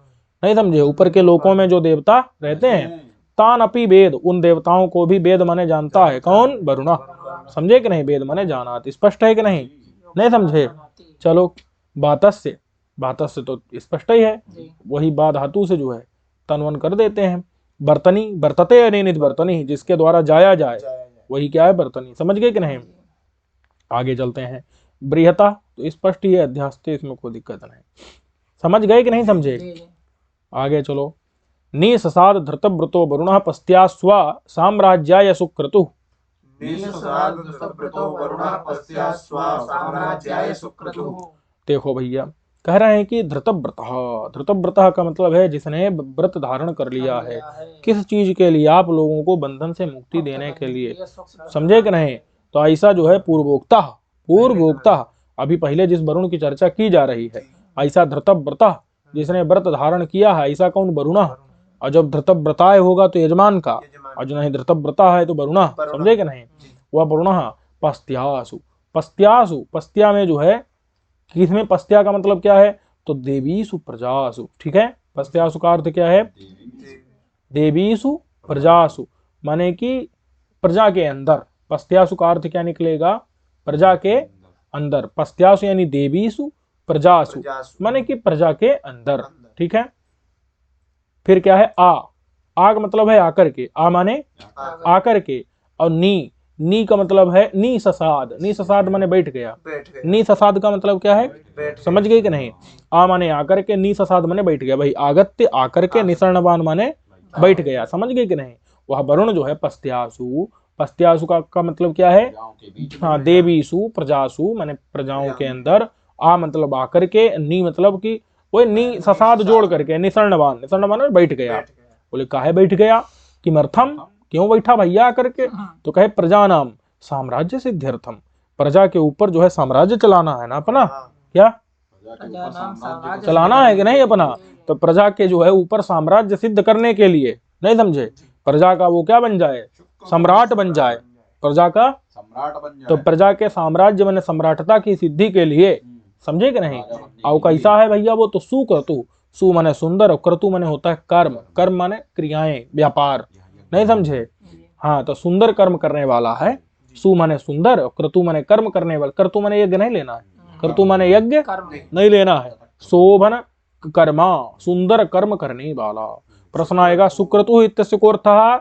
नहीं समझे? ऊपर के लोकों में जो देवता रहते हैं, तान अपि वेद, उन देवताओं को भी वेद माने जानता है। कौन? वरुण। समझे कि नहीं? वेद माने जाना। स्पष्ट है कि नहीं? नहीं समझे? चलो, वातस्य, वातस्य तो स्पष्ट ही है, वही बा धातु से जो है तनवन कर देते हैं। बर्तनी, बर्तते अनिनित बर्तनी, जिसके द्वारा जाया जाए, वही क्या है? बर्तनी। समझ गए कि नहीं? आगे चलते हैं। बृहता तो स्पष्ट ही है, अध्यास्ते, इसमें कोई दिक्कत नहीं। समझ गए कि नहीं समझे? आगे चलो। निससाद धृतव्रतो वरुणः पस्त्यास्व साम्राज्याय सुक्रतुः। देखो भैया, कह रहे हैं कि धृतव्रतः, धृतव्रतः का मतलब है जिसने व्रत धारण कर लिया है। किस चीज के लिए? आप लोगों को बंधन से मुक्ति देने के लिए। समझे कि नहीं? तो ऐसा जो है पूर्वोक्ता, पूर्वोक्ता, अभी पहले जिस वरुण की चर्चा की जा रही है, ऐसा धृतव्रतः जिसने व्रत धारण किया है, ऐसा कौन? वरुण। और जब धृतव्रताय होगा तो यजमान का, और जो नहीं धृतव्रता है तो वरुण। समझे कि नहीं? वह वरुण पस्त्यासु, पस्त्यासु, पस्त्या में जो है, किसमें? पस्त्या का मतलब क्या है? तो देवीसु प्रजासु। ठीक है, पस्त्यासु का अर्थ क्या है? देवीसु प्रजासु, माने कि प्रजा के अंदर। पस्त्यासु का अर्थ क्या निकलेगा? प्रजा के अंदर। पस्त्यासु यानी देवीसु प्रजासु, माने कि प्रजा के अंदर। ठीक है, फिर क्या है? आ का मतलब है आकर के, आ माने आकर के। और नी का मतलब है निससाद, निससाद माने बैठ गया। निससाद का मतलब क्या है? समझ गए कि नहीं? आ माने आकर के, निससाद माने बैठ गया। भाई आगत्य आकर के, निसर्णवान माने बैठ गया। समझ गए कि नहीं? वह वरुण जो है पस्त्यासु, पस्त्यासु का मतलब क्या है? हाँ, देवीसु प्रजासु माने प्रजाओं के अंदर। आ मतलब आकर के, नी मतलब कि वो नी ससाद जोड़ करके, निसर्णवान, निसर्णवान बैठ गया। बोले काहे बैठ गया? किमर्थम, क्यों बैठा भैया करके? तो कहे प्रजा नाम साम्राज्य सिद्ध्यर्थम, प्रजा के ऊपर जो है साम्राज्य चलाना है ना अपना। क्या चलाना है कि नहीं अपना? तो प्रजा के जो है ऊपर साम्राज्य सिद्ध करने के लिए, नहीं समझे? प्रजा का वो क्या बन जाए? सम्राट बन जाए, प्रजा का सम्राट बन जाए। तो प्रजा के साम्राज्य माने सम्राटता की सिद्धि के लिए। समझे कि नहीं? और कैसा है भैया वो? तो सुक्रतु, सु माने सुंदर, और क्रतु माने होता है कर्म, कर्म माने क्रियाएं, व्यापार। नहीं समझे? हाँ, तो सुंदर कर्म करने वाला है। सु माने सुंदर, और क्रतु माने कर्म करने वाला। क्रतु माने यज्ञ नहीं लेना है, क्रतु माने यज्ञ नहीं लेना है। शोभन कर्मा, सुंदर कर्म करने वाला। प्रश्न आएगा सुक्रतु इत्यस्य को अर्थः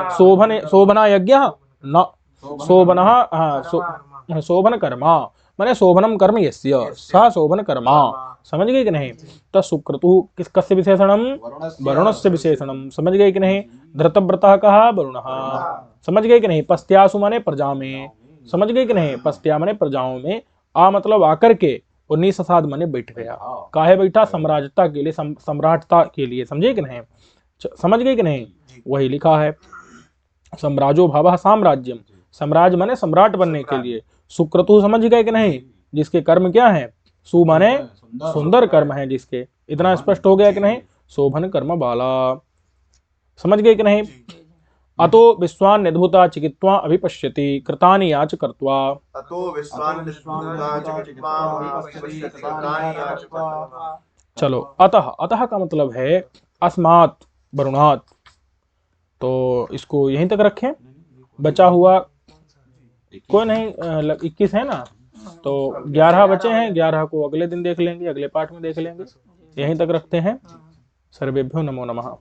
शोभन, शोभना यज्ञ न शोभन, हाँ शोभन कर्मा माने शोभनम कर्म यस्य सा शोभन कर्मा। समझ गए कि नहीं? तो सुक्रतु किस कस्य विशेषणम? वरुणस्य विशेषणम। समझ गए कि नहीं? धृतव्रतः कहा? वरुणः। समझ गए कि नहीं? पस्त्यासु माने प्रजा में। समझ गए कि नहीं? पस्त्या माने प्रजाओं में। आ मतलब आकर के, और निससाद माने बैठ गया। काहे बैठा? सम्राजता के लिए, सम्राटता के लिए। समझे कि नहीं? समझ गए कि नहीं? वही लिखा है, सम्राजो भावः साम्राज्यम, सम्राज माने सम्राट बनने के लिए। सुक्रतु समझ गए कि नहीं? जिसके कर्म क्या है? सु माने सुंदर कर्म है जिसके। इतना स्पष्ट हो गया कि नहीं? शोभन कर्म वाला। समझ गए कि नहीं? अतो विश्वान निधुता चिकित्वा अभिपश्यति कृतानि याच कर्त्वा। चलो, अतः, अतः का मतलब है अस्मात् वरुणात्। तो इसको यहीं तक रखें, बचा हुआ कोई नहीं, 21 है ना, तो 11 बचे हैं। 11 को अगले दिन देख लेंगे, अगले पाठ में देख लेंगे। यहीं तक रखते हैं। सर्वेभ्यो नमो नमः।